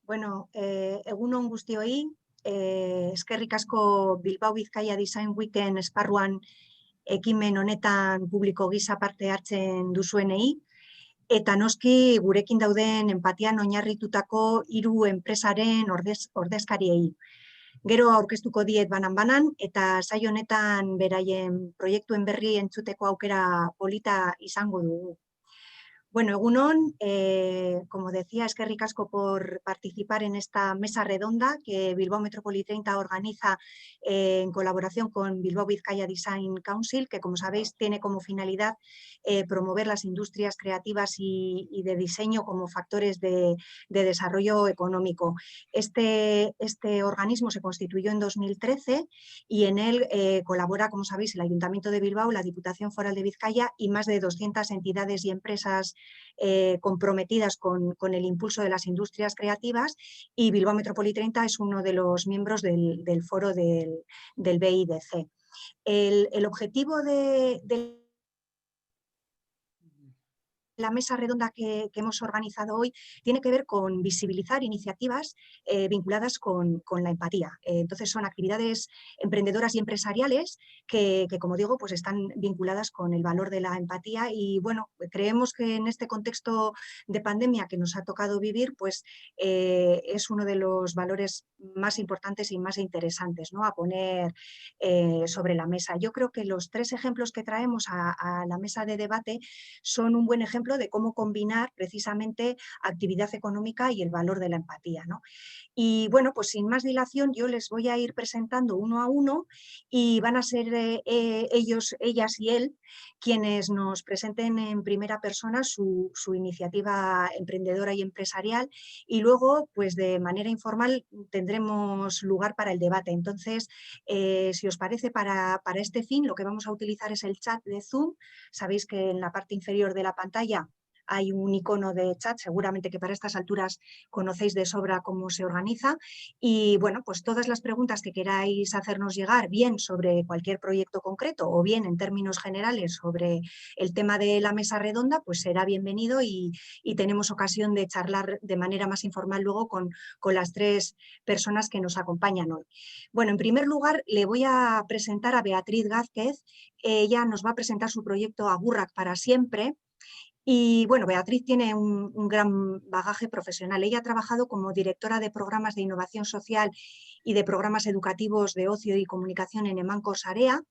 Bueno, egun on guztioi, eskerrik asko Bilbao Bizkaia Design Weekend esparruan ekimen honetan publiko gisa parte hartzen duzuenei, eta noski gurekin dauden enpatian oinarritutako 3 enpresaren ordezkariei. Gero aurkeztuko diet banan-banan, eta saio honetan beraien proiektuen berri entzuteko aukera polita izango dugu. Bueno, egunon, como decía, eskerrik asko por participar en esta mesa redonda que Bilbao Metrópoli 30 organiza en colaboración con Bilbao Vizcaya Design Council, que como sabéis tiene como finalidad promover las industrias creativas y de diseño como factores de desarrollo económico. Este organismo se constituyó en 2013 y en él colabora, como sabéis, el Ayuntamiento de Bilbao, la Diputación Foral de Vizcaya y más de 200 entidades y empresas comprometidas con el impulso de las industrias creativas, y Bilbao Metrópoli 30 es uno de los miembros del foro del BIDC. El objetivo de la mesa redonda que hemos organizado hoy tiene que ver con visibilizar iniciativas vinculadas con la empatía. Entonces son actividades emprendedoras y empresariales que, como digo, pues están vinculadas con el valor de la empatía, y bueno, creemos que en este contexto de pandemia que nos ha tocado vivir, pues es uno de los valores más importantes y más interesantes, ¿no?, a poner sobre la mesa. Yo creo que los 3 ejemplos que traemos a la mesa de debate son un buen ejemplo de cómo combinar precisamente actividad económica y el valor de la empatía, ¿no? Y bueno, pues sin más dilación yo les voy a ir presentando uno a uno, y van a ser ellos, ellas y él quienes nos presenten en primera persona su iniciativa emprendedora y empresarial, y luego pues de manera informal tendremos lugar para el debate. Entonces, si os parece, para este fin lo que vamos a utilizar es el chat de Zoom. Sabéis que en la parte inferior de la pantalla hay un icono de chat, seguramente que para estas alturas conocéis de sobra cómo se organiza, y bueno, pues todas las preguntas que queráis hacernos llegar, bien sobre cualquier proyecto concreto o bien en términos generales sobre el tema de la mesa redonda, pues será bienvenido, y tenemos ocasión de charlar de manera más informal luego con las 3 personas que nos acompañan hoy. Bueno, en primer lugar le voy a presentar a Beatriz Gázquez. Ella nos va a presentar su proyecto Agurrak para siempre. Y bueno, Beatriz tiene un gran bagaje profesional. Ella ha trabajado como directora de programas de innovación social y de programas educativos de ocio y comunicación en Emanco Sarea,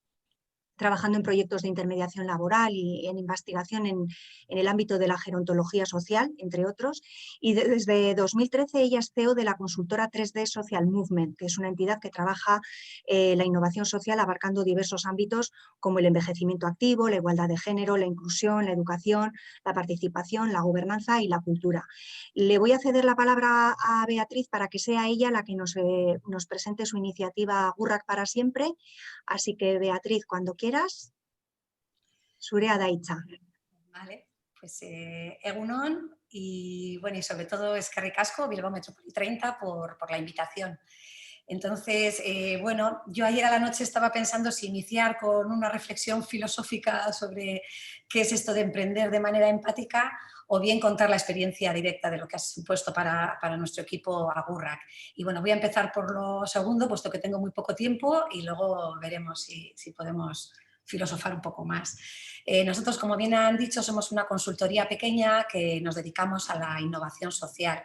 trabajando en proyectos de intermediación laboral y en investigación en el ámbito de la gerontología social, entre otros. Y desde 2013 ella es CEO de la consultora 3D Social Movement, que es una entidad que trabaja la innovación social abarcando diversos ámbitos como el envejecimiento activo, la igualdad de género, la inclusión, la educación, la participación, la gobernanza y la cultura. Le voy a ceder la palabra a Beatriz para que sea ella la que nos presente su iniciativa Agurrak para siempre. Así que, Beatriz, cuando quieras, zurea da hitza. Vale, pues egunon, y bueno, y sobre todo eskerrik asko, Bilbao Metrópoli 30, por la invitación. Entonces, bueno, yo ayer a la noche estaba pensando si iniciar con una reflexión filosófica sobre qué es esto de emprender de manera empática, o bien contar la experiencia directa de lo que ha supuesto para nuestro equipo Agurrak. Y bueno, voy a empezar por lo segundo, puesto que tengo muy poco tiempo, y luego veremos si podemos filosofar un poco más. Nosotros, como bien han dicho, somos una consultoría pequeña que nos dedicamos a la innovación social.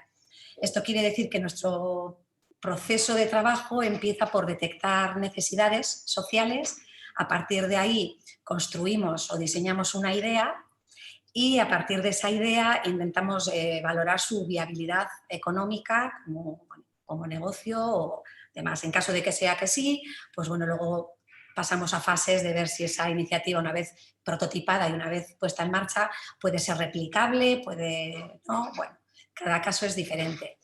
Esto quiere decir que nuestro proceso de trabajo empieza por detectar necesidades sociales. A partir de ahí construimos o diseñamos una idea, y a partir de esa idea intentamos valorar su viabilidad económica como negocio o demás. En caso de que sea que sí, pues bueno, luego pasamos a fases de ver si esa iniciativa, una vez prototipada y una vez puesta en marcha, puede ser replicable, puede, ¿no? Bueno, cada caso es diferente.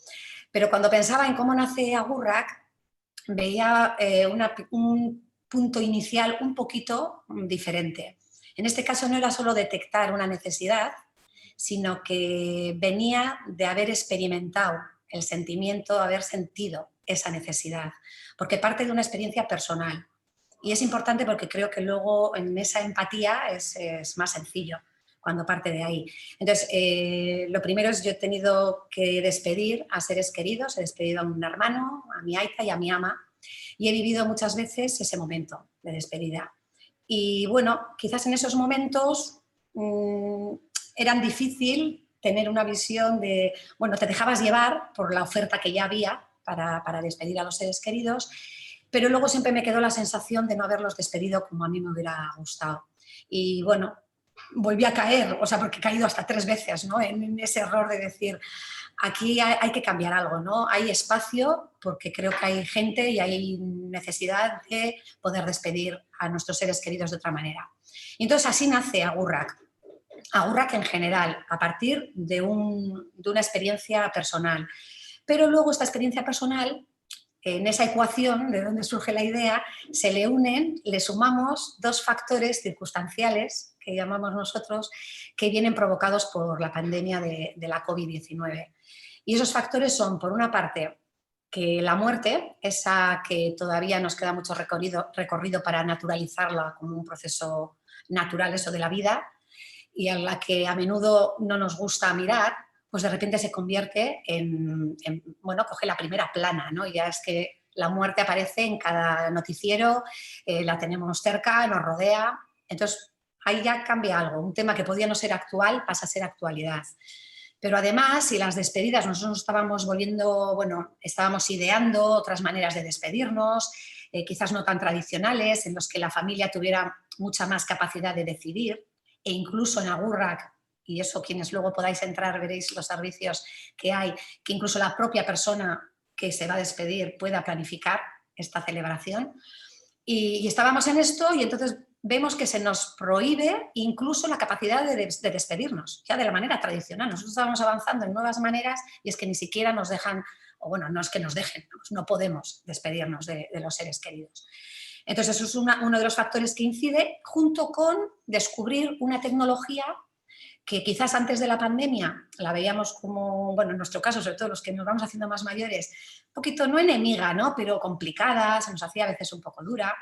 Pero cuando pensaba en cómo nace Agurrak, veía un punto inicial un poquito diferente. En este caso no era solo detectar una necesidad, sino que venía de haber experimentado el sentimiento, haber sentido esa necesidad, porque parte de una experiencia personal. Y es importante porque creo que luego en esa empatía es más sencillo. cuando parte de ahí. Entonces, lo primero es yo he tenido que despedir a seres queridos, he despedido a un hermano, a mi aita y a mi ama, y he vivido muchas veces ese momento de despedida. Y bueno, quizás en esos momentos eran difícil tener una visión de, bueno, te dejabas llevar por la oferta que ya había para despedir a los seres queridos, pero luego siempre me quedó la sensación de no haberlos despedido como a mí me hubiera gustado. Y bueno, volví a caer, o sea, porque he caído hasta 3 veces, ¿no? En ese error de decir, aquí hay que cambiar algo, ¿no? Hay espacio porque creo que hay gente y hay necesidad de poder despedir a nuestros seres queridos de otra manera. Y entonces así nace Agurrak. Agurrak en general, a partir de una experiencia personal. Pero luego esta experiencia personal, en esa ecuación de donde surge la idea, se le unen, le sumamos 2 factores circunstanciales, que llamamos nosotros, que vienen provocados por la pandemia de la COVID-19. Y esos factores son, por una parte, que la muerte, esa que todavía nos queda mucho recorrido para naturalizarla como un proceso natural, eso de la vida, y a la que a menudo no nos gusta mirar, pues de repente se convierte bueno, coge la primera plana, ¿no? Ya es que la muerte aparece en cada noticiero, la tenemos cerca, nos rodea. Entonces, ahí ya cambia algo. Un tema que podía no ser actual pasa a ser actualidad. Pero además, si las despedidas, nosotros nos estábamos volviendo, bueno, estábamos ideando otras maneras de despedirnos, quizás no tan tradicionales, en los que la familia tuviera mucha más capacidad de decidir, e incluso en Agurrak, y eso quienes luego podáis entrar veréis los servicios que hay, que incluso la propia persona que se va a despedir pueda planificar esta celebración. Y estábamos en esto y entonces vemos que se nos prohíbe incluso la capacidad de despedirnos, ya de la manera tradicional. Nosotros estábamos avanzando en nuevas maneras y es que ni siquiera nos dejan, o bueno, no es que nos dejen, no podemos despedirnos de los seres queridos. Entonces eso es uno de los factores que incide, junto con descubrir una tecnología que quizás antes de la pandemia la veíamos como, bueno, en nuestro caso, sobre todo los que nos vamos haciendo más mayores, un poquito, no enemiga, ¿no? Pero complicada, se nos hacía a veces un poco dura.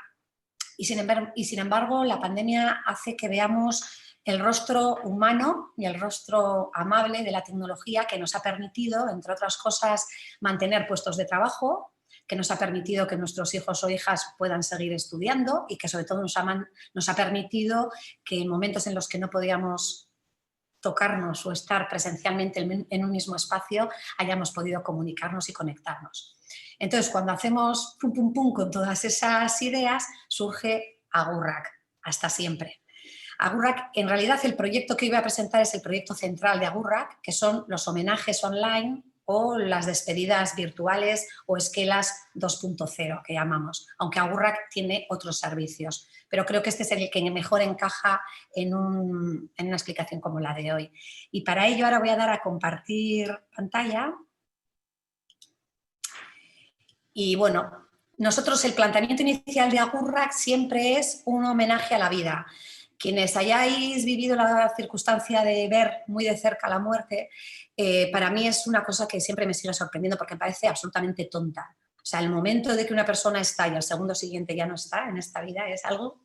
Y sin embargo, la pandemia hace que veamos el rostro humano y el rostro amable de la tecnología que nos ha permitido, entre otras cosas, mantener puestos de trabajo, que nos ha permitido que nuestros hijos o hijas puedan seguir estudiando y que sobre todo nos ha permitido que en momentos en los que no podíamos tocarnos o estar presencialmente en un mismo espacio, hayamos podido comunicarnos y conectarnos. Entonces, cuando hacemos pum, pum, pum con todas esas ideas, surge Agurrak, hasta siempre. Agurrak, en realidad el proyecto que iba a presentar es el proyecto central de Agurrak, que son los homenajes online o las despedidas virtuales o esquelas 2.0 que llamamos, aunque Agurrak tiene otros servicios. Pero creo que este es el que mejor encaja en una explicación como la de hoy. Y para ello ahora voy a dar a compartir pantalla. Y bueno, nosotros el planteamiento inicial de Agurrak siempre es un homenaje a la vida. Quienes hayáis vivido la circunstancia de ver muy de cerca la muerte, para mí es una cosa que siempre me sigue sorprendiendo porque me parece absolutamente tonta. O sea, el momento de que una persona está y al segundo siguiente ya no está en esta vida es algo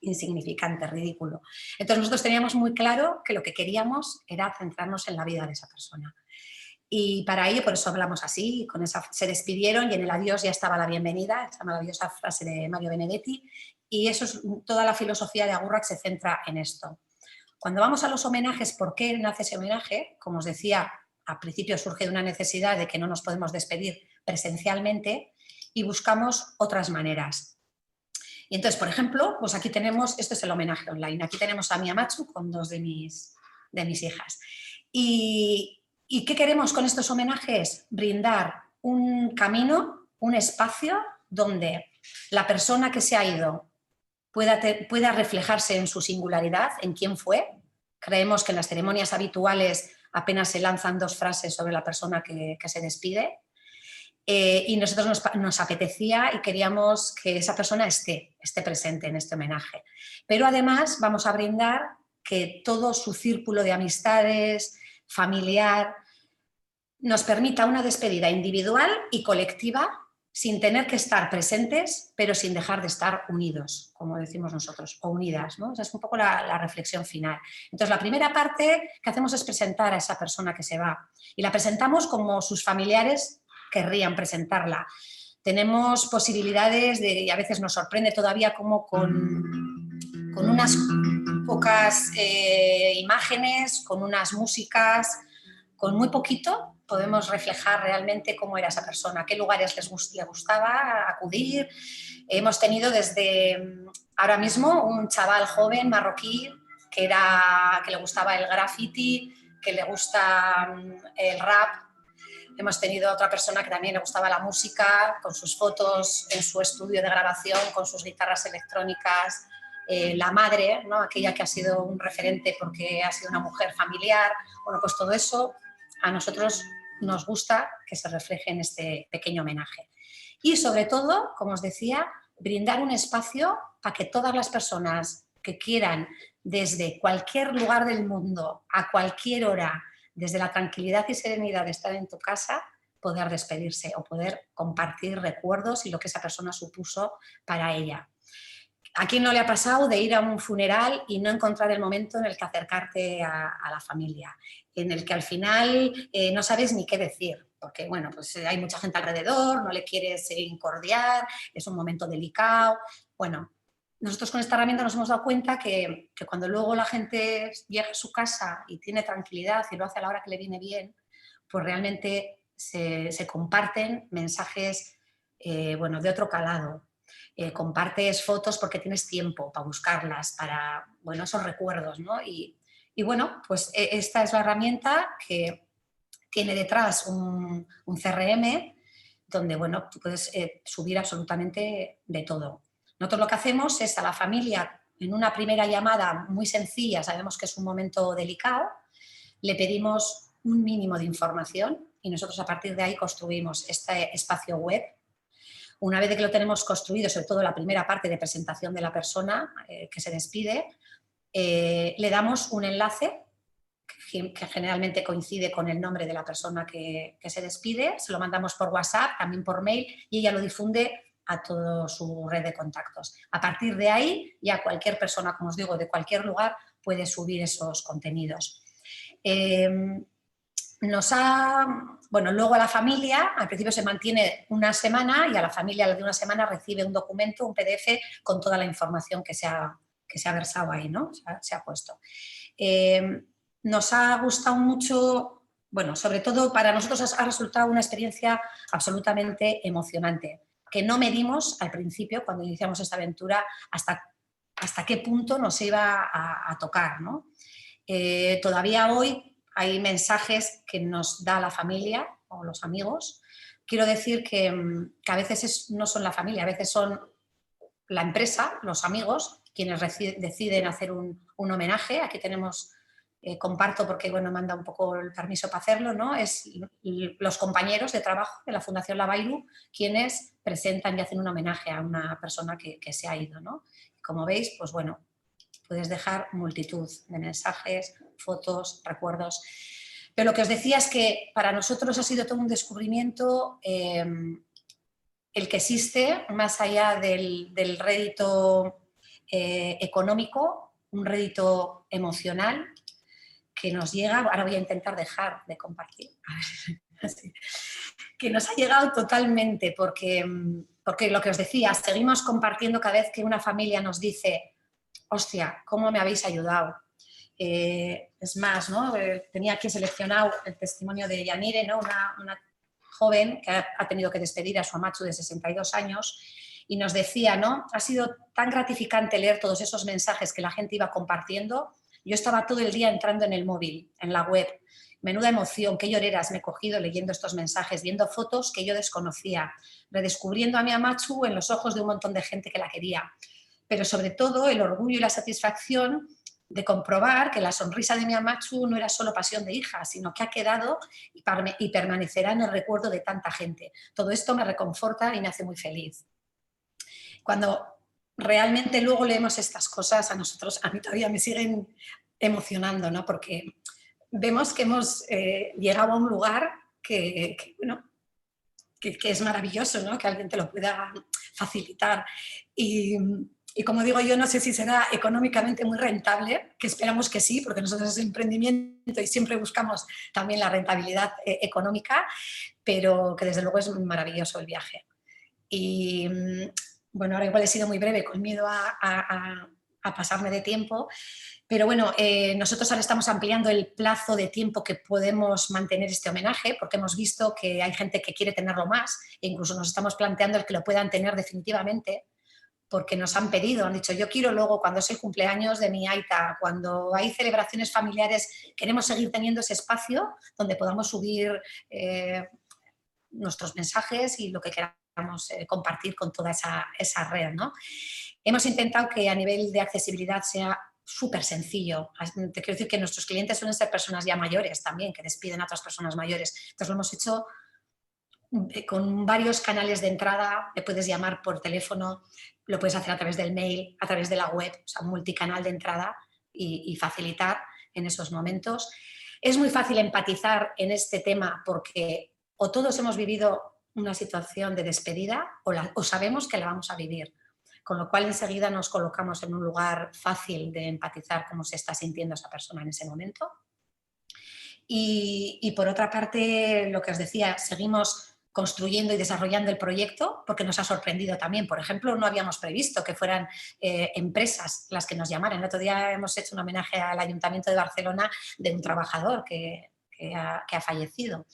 insignificante, ridículo. Entonces nosotros teníamos muy claro que lo que queríamos era centrarnos en la vida de esa persona. Y para ello, por eso hablamos así, con esa, se despidieron y en el adiós ya estaba la bienvenida, esa maravillosa frase de Mario Benedetti, y eso es, toda la filosofía de Agurrak se centra en esto. Cuando vamos a los homenajes, ¿por qué nace ese homenaje? Como os decía, al principio surge de una necesidad de que no nos podemos despedir presencialmente y buscamos otras maneras. Y entonces, por ejemplo, pues aquí tenemos, esto es el homenaje online, aquí tenemos a mi Amatsu con 2 de mis hijas. ¿Y qué queremos con estos homenajes? Brindar un camino, un espacio donde la persona que se ha ido pueda reflejarse en su singularidad, en quién fue. Creemos que en las ceremonias habituales apenas se lanzan 2 frases sobre la persona que se despide. Y nosotros nos apetecía y queríamos que esa persona esté presente en este homenaje. Pero además vamos a brindar que todo su círculo de amistades, familiar, nos permita una despedida individual y colectiva sin tener que estar presentes, pero sin dejar de estar unidos, como decimos nosotros, o unidas, ¿no? Esa es un poco la reflexión final. Entonces, la primera parte que hacemos es presentar a esa persona que se va, y la presentamos como sus familiares querrían presentarla. Tenemos posibilidades y a veces nos sorprende todavía como con unas pocas imágenes, con unas músicas, con muy poquito podemos reflejar realmente cómo era esa persona, a qué lugares le gustaba acudir. Hemos tenido desde ahora mismo un chaval joven marroquí que le gustaba el graffiti, que le gusta el rap. Hemos tenido otra persona que también le gustaba la música, con sus fotos en su estudio de grabación, con sus guitarras electrónicas. La madre, ¿no? Aquella que ha sido un referente porque ha sido una mujer familiar. Bueno, pues todo eso a nosotros nos gusta que se refleje en este pequeño homenaje. Y sobre todo, como os decía, brindar un espacio para que todas las personas que quieran, desde cualquier lugar del mundo, a cualquier hora, desde la tranquilidad y serenidad de estar en tu casa, poder despedirse o poder compartir recuerdos y lo que esa persona supuso para ella. ¿A quién no le ha pasado de ir a un funeral y no encontrar el momento en el que acercarte a la familia? En el que al final no sabes ni qué decir, porque bueno, pues hay mucha gente alrededor, no le quieres incordiar, es un momento delicado. Bueno, nosotros con esta herramienta nos hemos dado cuenta que cuando luego la gente llega a su casa y tiene tranquilidad y lo hace a la hora que le viene bien, pues realmente se comparten mensajes bueno, de otro calado. Compartes fotos porque tienes tiempo para buscarlas, para, bueno, esos recuerdos, ¿no? Y bueno, pues esta es la herramienta que tiene detrás un CRM donde, bueno, tú puedes subir absolutamente de todo. Nosotros lo que hacemos es a la familia, en una primera llamada muy sencilla, sabemos que es un momento delicado, le pedimos un mínimo de información y nosotros a partir de ahí construimos este espacio web. Una vez que lo tenemos construido, sobre todo la primera parte de presentación de la persona que se despide, le damos un enlace que generalmente coincide con el nombre de la persona que se despide, se lo mandamos por WhatsApp, también por mail, y ella lo difunde a toda su red de contactos. A partir de ahí, ya cualquier persona, como os digo, de cualquier lugar, puede subir esos contenidos. Bueno, luego a la familia, al principio se mantiene una semana y a la familia de una semana recibe un documento, un PDF, con toda la información que se ha versado ahí, ¿no? Se ha puesto. Nos ha gustado mucho, bueno, sobre todo para nosotros ha resultado una experiencia absolutamente emocionante, que no medimos al principio, cuando iniciamos esta aventura, hasta qué punto nos iba a tocar, ¿no? Todavía hoy hay mensajes que nos da la familia o los amigos. Quiero decir que a veces no son la familia, a veces son la empresa, los amigos, quienes deciden hacer un homenaje. Aquí tenemos, comparto porque bueno, manda un poco el permiso para hacerlo, ¿no? Es los compañeros de trabajo de la Fundación Lavailu quienes presentan y hacen un homenaje a una persona que se ha ido, ¿no? Como veis, pues bueno, puedes dejar multitud de mensajes, fotos, recuerdos. Pero lo que os decía es que para nosotros ha sido todo un descubrimiento el que existe, más allá del rédito económico, un rédito emocional que nos llega, ahora voy a intentar dejar de compartir, que nos ha llegado totalmente porque lo que os decía, seguimos compartiendo cada vez que una familia nos dice hostia, ¿cómo me habéis ayudado? Es más, ¿no? Tenía aquí seleccionado el testimonio de Yanire, ¿no? Una joven que ha tenido que despedir a su amachu de 62 años y nos decía, ¿no? Ha sido tan gratificante leer todos esos mensajes que la gente iba compartiendo. Yo estaba todo el día entrando en el móvil, en la web. Menuda emoción, qué lloreras me he cogido leyendo estos mensajes, viendo fotos que yo desconocía, redescubriendo a mi amachu en los ojos de un montón de gente que la quería. Pero sobre todo el orgullo y la satisfacción de comprobar que la sonrisa de mi amachu no era solo pasión de hija, sino que ha quedado y permanecerá en el recuerdo de tanta gente. Todo esto me reconforta y me hace muy feliz. Cuando realmente luego leemos estas cosas, a mí todavía me siguen emocionando, ¿no? Porque vemos que hemos llegado a un lugar que bueno, que es maravilloso, ¿no? Que alguien te lo pueda facilitar. Y como digo yo, no sé si será económicamente muy rentable, que esperamos que sí, porque nosotros es emprendimiento y siempre buscamos también la rentabilidad económica, pero que desde luego es maravilloso el viaje. Y bueno, ahora igual he sido muy breve con miedo a pasarme de tiempo, pero bueno, nosotros ahora estamos ampliando el plazo de tiempo que podemos mantener este homenaje, porque hemos visto que hay gente que quiere tenerlo más e incluso nos estamos planteando el que lo puedan tener definitivamente, porque nos han pedido, han dicho, yo quiero luego, cuando es el cumpleaños de mi aita, cuando hay celebraciones familiares, queremos seguir teniendo ese espacio donde podamos subir nuestros mensajes y lo que queramos compartir con toda esa red, ¿no? Hemos intentado que a nivel de accesibilidad sea súper sencillo. Te quiero decir que nuestros clientes suelen ser personas ya mayores también, que despiden a otras personas mayores. Entonces lo hemos hecho con varios canales de entrada, le puedes llamar por teléfono, lo puedes hacer a través del mail, a través de la web, o sea, un multicanal de entrada y facilitar en esos momentos. Es muy fácil empatizar en este tema porque o todos hemos vivido una situación de despedida o sabemos que la vamos a vivir, con lo cual enseguida nos colocamos en un lugar fácil de empatizar cómo se está sintiendo esa persona en ese momento. Y por otra parte, lo que os decía, seguimos construyendo y desarrollando el proyecto porque nos ha sorprendido también. Por ejemplo, no habíamos previsto que fueran empresas las que nos llamaran. El otro día hemos hecho un homenaje al Ayuntamiento de Barcelona de un trabajador que ha fallecido.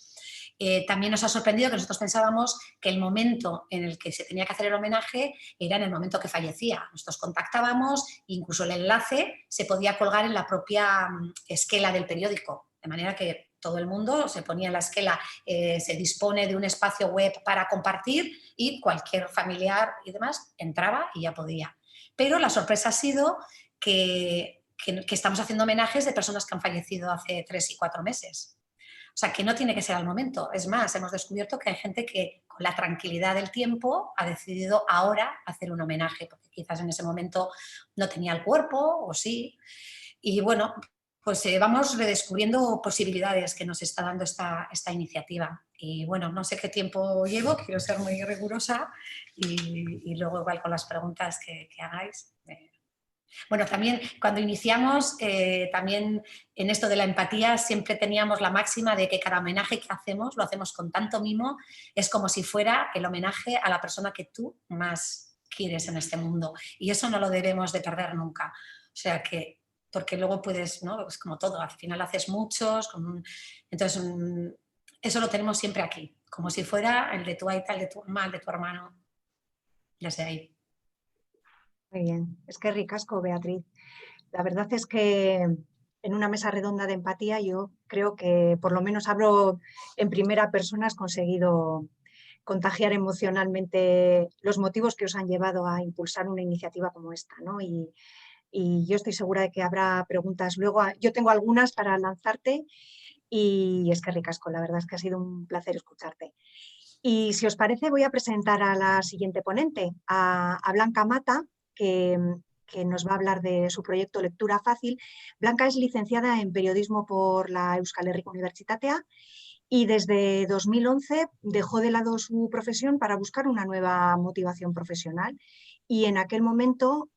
También nos ha sorprendido que nosotros pensábamos que el momento en el que se tenía que hacer el homenaje era en el momento que fallecía. Nosotros contactábamos, incluso el enlace se podía colgar en la propia esquela del periódico, de manera que todo el mundo se ponía en la esquela, se dispone de un espacio web para compartir y cualquier familiar y demás entraba y ya podía. Pero la sorpresa ha sido que estamos haciendo homenajes de personas que han fallecido hace 3 y 4 meses. O sea, que no tiene que ser al momento. Es más, hemos descubierto que hay gente que con la tranquilidad del tiempo ha decidido ahora hacer un homenaje, porque quizás en ese momento no tenía el cuerpo o sí. Y bueno, pues vamos redescubriendo posibilidades que nos está dando esta iniciativa. Y bueno, no sé qué tiempo llevo, quiero ser muy rigurosa y luego igual con las preguntas que hagáis. Bueno, también cuando iniciamos, también en esto de la empatía, siempre teníamos la máxima de que cada homenaje que hacemos, lo hacemos con tanto mimo, es como si fuera el homenaje a la persona que tú más quieres en este mundo. Y eso no lo debemos de perder nunca. O sea que, porque luego puedes, ¿no? Es como todo, al final haces muchos, entonces eso lo tenemos siempre aquí, como si fuera el de tu aita, el de tu mamá, el de tu hermano, desde ahí. Muy bien, es que ricasco, Beatriz. La verdad es que en una mesa redonda de empatía yo creo que por lo menos hablo en primera persona, has conseguido contagiar emocionalmente los motivos que os han llevado a impulsar una iniciativa como esta, ¿no? Y yo estoy segura de que habrá preguntas luego. Yo tengo algunas para lanzarte y es que ricasco, la verdad es que ha sido un placer escucharte. Y si os parece, voy a presentar a la siguiente ponente, a Blanca Mata, que nos va a hablar de su proyecto Lectura Fácil. Blanca es licenciada en periodismo por la Euskal Herriko Unibertsitatea y desde 2011 dejó de lado su profesión para buscar una nueva motivación profesional. Y en aquel momento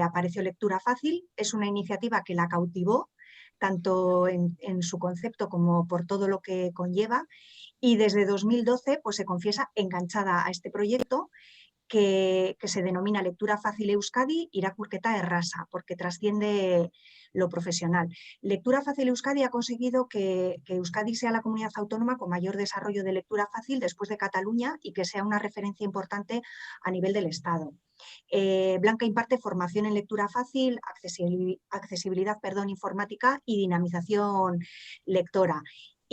apareció Lectura Fácil. Es una iniciativa que la cautivó, tanto en su concepto como por todo lo que conlleva. Y desde 2012 pues, se confiesa enganchada a este proyecto que se denomina Lectura Fácil Euskadi Irakurketa Erraza, porque trasciende lo profesional. Lectura Fácil Euskadi ha conseguido que Euskadi sea la comunidad autónoma con mayor desarrollo de lectura fácil después de Cataluña y que sea una referencia importante a nivel del Estado. Blanca imparte formación en lectura fácil, accesibilidad informática y dinamización lectora.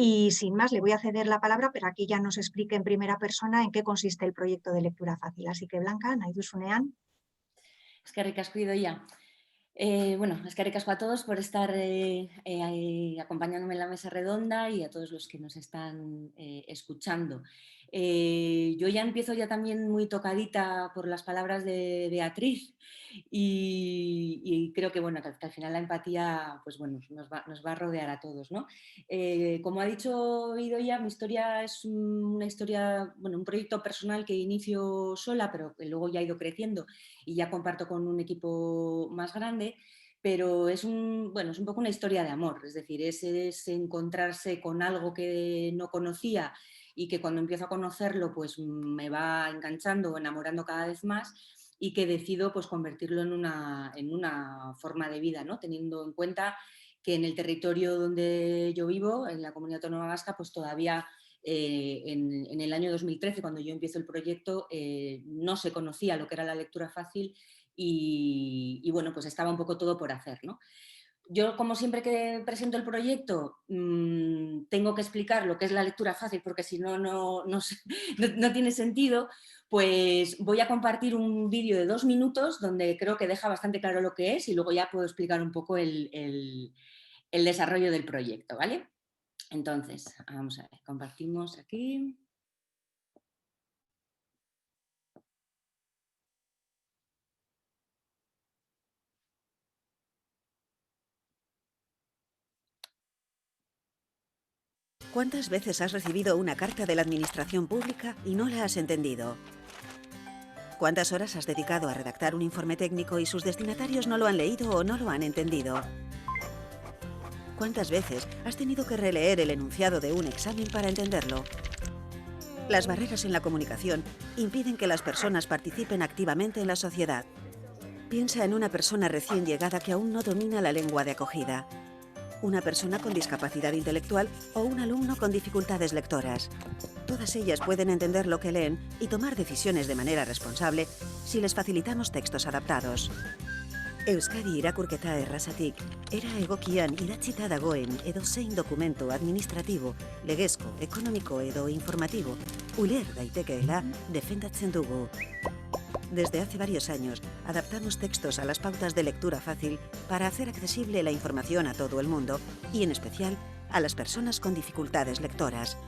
Y sin más, le voy a ceder la palabra para que ella nos explique en primera persona en qué consiste el proyecto de lectura fácil. Así que, Blanca, nahi duzunean. Eskerrik asko Idoia. Bueno, eskerrik asko a todos por estar acompañándome en la mesa redonda y a todos los que nos están escuchando. Yo ya empiezo ya también muy tocadita por las palabras de Beatriz y creo que, bueno, que al final la empatía pues, bueno, nos va a rodear a todos, ¿no? Como ha dicho Idoia, mi historia es una historia, bueno, un proyecto personal que inicio sola, pero que luego ya ha ido creciendo y ya comparto con un equipo más grande. Pero es bueno, es un poco una historia de amor, es decir, es encontrarse con algo que no conocía y que cuando empiezo a conocerlo pues me va enganchando o enamorando cada vez más y que decido pues convertirlo en una forma de vida, ¿no? Teniendo en cuenta que en el territorio donde yo vivo, en la Comunidad Autónoma Vasca, pues todavía en el año 2013, cuando yo empiezo el proyecto, no se conocía lo que era la lectura fácil y bueno, pues estaba un poco todo por hacer, ¿no? Yo, como siempre que presento el proyecto, tengo que explicar lo que es la lectura fácil, porque si no, no tiene sentido, pues voy a compartir un vídeo de 2 minutos donde creo que deja bastante claro lo que es y luego ya puedo explicar un poco el desarrollo del proyecto, ¿vale? Entonces, vamos a ver, compartimos aquí. ¿Cuántas veces has recibido una carta de la administración pública y no la has entendido? ¿Cuántas horas has dedicado a redactar un informe técnico y sus destinatarios no lo han leído o no lo han entendido? ¿Cuántas veces has tenido que releer el enunciado de un examen para entenderlo? Las barreras en la comunicación impiden que las personas participen activamente en la sociedad. Piensa en una persona recién llegada que aún no domina la lengua de acogida, una persona con discapacidad intelectual o un alumno con dificultades lectoras. Todas ellas pueden entender lo que leen y tomar decisiones de manera responsable si les facilitamos textos adaptados. Euskadi irakurketa errazatik, era egokian idatzita dagoen edozein dokumento administratibo, legezko, ekonomiko edo informatibo, uler daitekeela defendatzen dugu. Desde hace varios años, adaptamos textos a las pautas de lectura fácil para hacer accesible la información a todo el mundo y, en especial, a las personas con dificultades lectoras.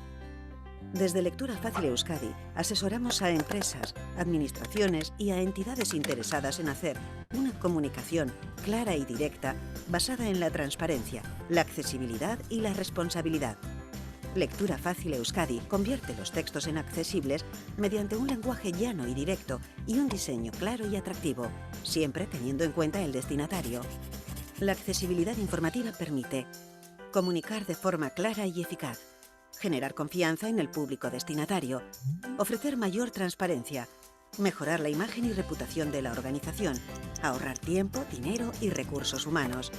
Desde Lectura Fácil Euskadi, asesoramos a empresas, administraciones y a entidades interesadas en hacer una comunicación clara y directa basada en la transparencia, la accesibilidad y la responsabilidad. Lectura Fácil Euskadi convierte los textos en accesibles mediante un lenguaje llano y directo y un diseño claro y atractivo, siempre teniendo en cuenta el destinatario. La accesibilidad informativa permite comunicar de forma clara y eficaz, generar confianza en el público destinatario, ofrecer mayor transparencia, mejorar la imagen y reputación de la organización, ahorrar tiempo, dinero y recursos humanos.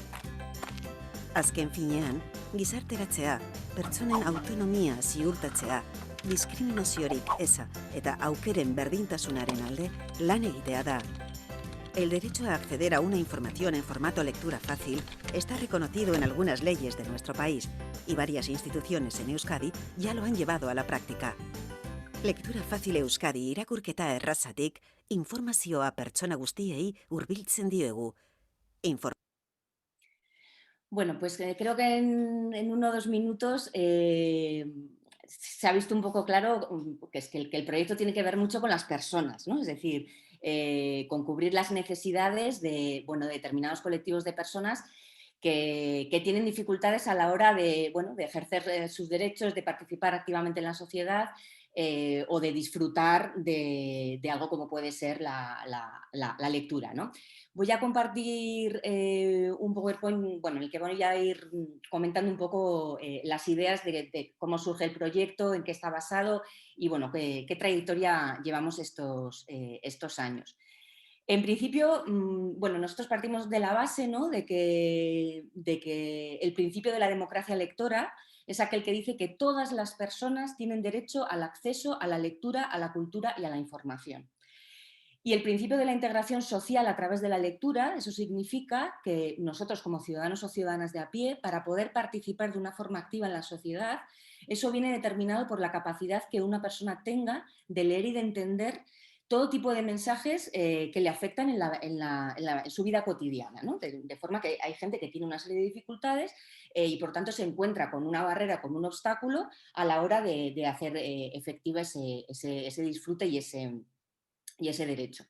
Azken finean, gizarteratzea, pertsonen autonomia ziurtatzea, diskriminaziorik eza eta aukeren berdintasunaren alde lan egitea da. El derecho a acceder a una información en formato lectura fácil está reconocido en algunas leyes de nuestro país y varias instituciones en Euskadi ya lo han llevado a la práctica. Lectura Fácil Euskadi irakurketa errazatik informazioa pertsona guztiei hurbiltzen diegu. Bueno, pues creo que en 1 o 2 minutos se ha visto un poco claro que el proyecto tiene que ver mucho con las personas, ¿no? Es decir, con cubrir las necesidades de, bueno, de determinados colectivos de personas que tienen dificultades a la hora de, bueno, de ejercer sus derechos, de participar activamente en la sociedad o de disfrutar de algo como puede ser la lectura, ¿no? Voy a compartir un PowerPoint, bueno, en el que voy a ir comentando un poco las ideas de cómo surge el proyecto, en qué está basado y, bueno, qué trayectoria llevamos estos años. En principio, bueno, nosotros partimos de la base, ¿no?, de que el principio de la democracia lectora es aquel que dice que todas las personas tienen derecho al acceso a la lectura, a la cultura y a la información. Y el principio de la integración social a través de la lectura, eso significa que nosotros como ciudadanos o ciudadanas de a pie, para poder participar de una forma activa en la sociedad, eso viene determinado por la capacidad que una persona tenga de leer y de entender todo tipo de mensajes que le afectan en su vida cotidiana, ¿no? De forma que hay gente que tiene una serie de dificultades y por tanto se encuentra con una barrera, con un obstáculo a la hora de hacer efectiva ese disfrute y ese derecho.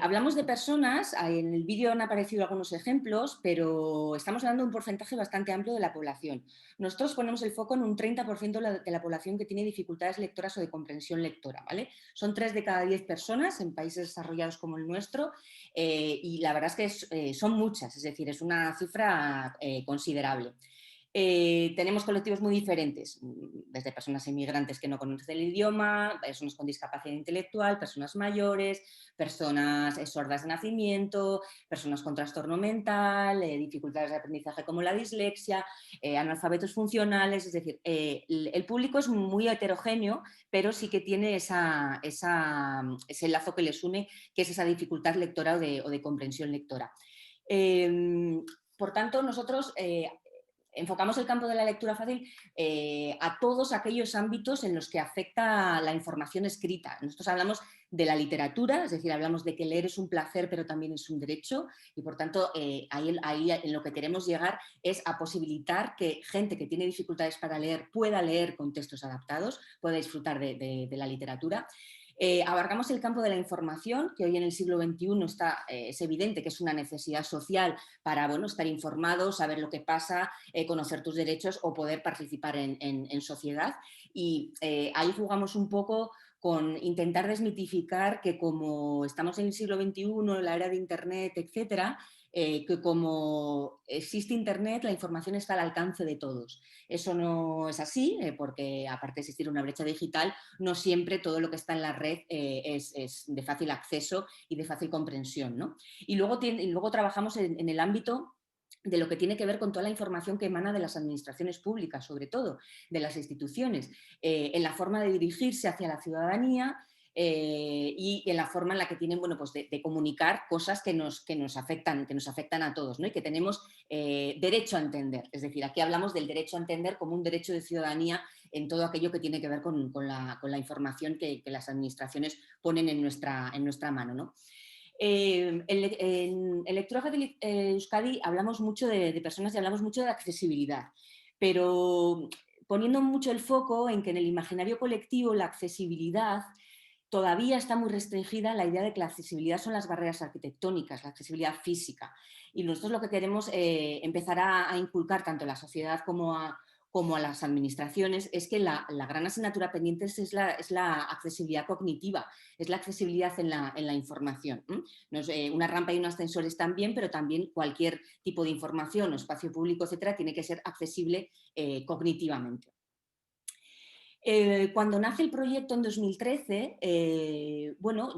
Hablamos de personas, en el vídeo han aparecido algunos ejemplos, pero estamos hablando de un porcentaje bastante amplio de la población. Nosotros ponemos el foco en un 30% de la población que tiene dificultades lectoras o de comprensión lectora, ¿vale? Son 3 de cada 10 personas en países desarrollados como el nuestro y la verdad es que son muchas, es decir, es una cifra considerable. Tenemos colectivos muy diferentes, desde personas inmigrantes que no conocen el idioma, personas con discapacidad intelectual, personas mayores, personas sordas de nacimiento, personas con trastorno mental, dificultades de aprendizaje como la dislexia, analfabetos funcionales, es decir, el público es muy heterogéneo, pero sí que tiene ese lazo que les une, que es esa dificultad lectora o de comprensión lectora. Por tanto, nosotros enfocamos el campo de la lectura fácil a todos aquellos ámbitos en los que afecta la información escrita. Nosotros hablamos de la literatura, es decir, hablamos de que leer es un placer pero también es un derecho y por tanto ahí en lo que queremos llegar es a posibilitar que gente que tiene dificultades para leer pueda leer con textos adaptados, pueda disfrutar de la literatura. Abarcamos el campo de la información, que hoy en el siglo XXI es evidente que es una necesidad social para estar informado, saber lo que pasa, conocer tus derechos o poder participar en sociedad. Y ahí jugamos un poco con intentar desmitificar que como estamos en el siglo XXI, la era de Internet, etcétera, que como existe Internet, la información está al alcance de todos. Eso no es así, porque aparte de existir una brecha digital, no siempre todo lo que está en la red es de fácil acceso y de fácil comprensión, ¿no? Y luego trabajamos en el ámbito de lo que tiene que ver con toda la información que emana de las administraciones públicas, sobre todo de las instituciones, en la forma de dirigirse hacia la ciudadanía y en la forma en la que tienen de comunicar cosas que nos afectan a todos, ¿no? Y que tenemos derecho a entender. Es decir, aquí hablamos del derecho a entender como un derecho de ciudadanía en todo aquello que tiene que ver con la información que las administraciones ponen en nuestra mano, ¿no? En Lectura Fácil Euskadi hablamos mucho de personas y hablamos mucho de accesibilidad, pero poniendo mucho el foco en que en el imaginario colectivo la accesibilidad todavía está muy restringida la idea de que la accesibilidad son las barreras arquitectónicas, la accesibilidad física. Y nosotros lo que queremos empezar a inculcar tanto a la sociedad como a las administraciones es que la gran asignatura pendiente es la accesibilidad cognitiva, es la accesibilidad en la información. Una rampa y unos ascensores también, pero también cualquier tipo de información o espacio público, etcétera, tiene que ser accesible cognitivamente. Cuando nace el proyecto en 2013,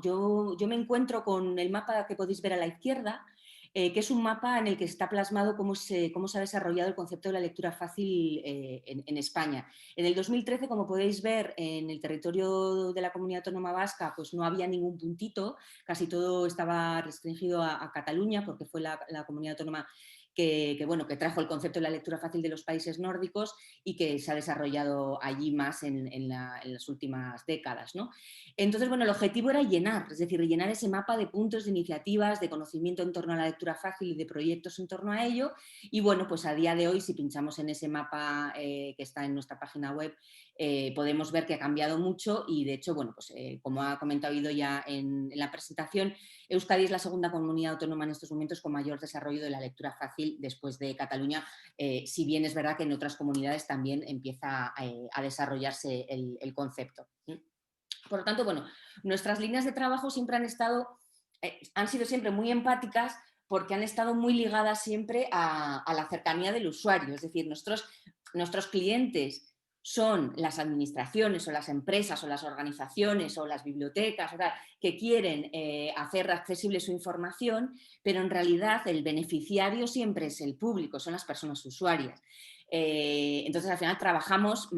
yo me encuentro con el mapa que podéis ver a la izquierda, que es un mapa en el que está plasmado cómo se ha desarrollado el concepto de la lectura fácil en España. En el 2013, como podéis ver, en el territorio de la Comunidad Autónoma Vasca pues no había ningún puntito, casi todo estaba restringido a Cataluña porque fue la comunidad autónoma que trajo el concepto de la lectura fácil de los países nórdicos y que se ha desarrollado allí más en las últimas décadas, ¿no? Entonces, el objetivo era llenar, es decir, llenar ese mapa de puntos, de iniciativas, de conocimiento en torno a la lectura fácil y de proyectos en torno a ello. Y pues a día de hoy, si pinchamos en ese mapa que está en nuestra página web, podemos ver que ha cambiado mucho y, de hecho, como ha comentado Ido ya en la presentación, Euskadi es la segunda comunidad autónoma en estos momentos con mayor desarrollo de la lectura fácil después de Cataluña, si bien es verdad que en otras comunidades también empieza a desarrollarse el concepto. Por lo tanto, nuestras líneas de trabajo siempre han sido siempre muy empáticas porque han estado muy ligadas siempre a la cercanía del usuario. Es decir, nuestros clientes son las administraciones o las empresas o las organizaciones o las bibliotecas que quieren hacer accesible su información, pero en realidad el beneficiario siempre es el público, son las personas usuarias. Entonces, al final trabajamos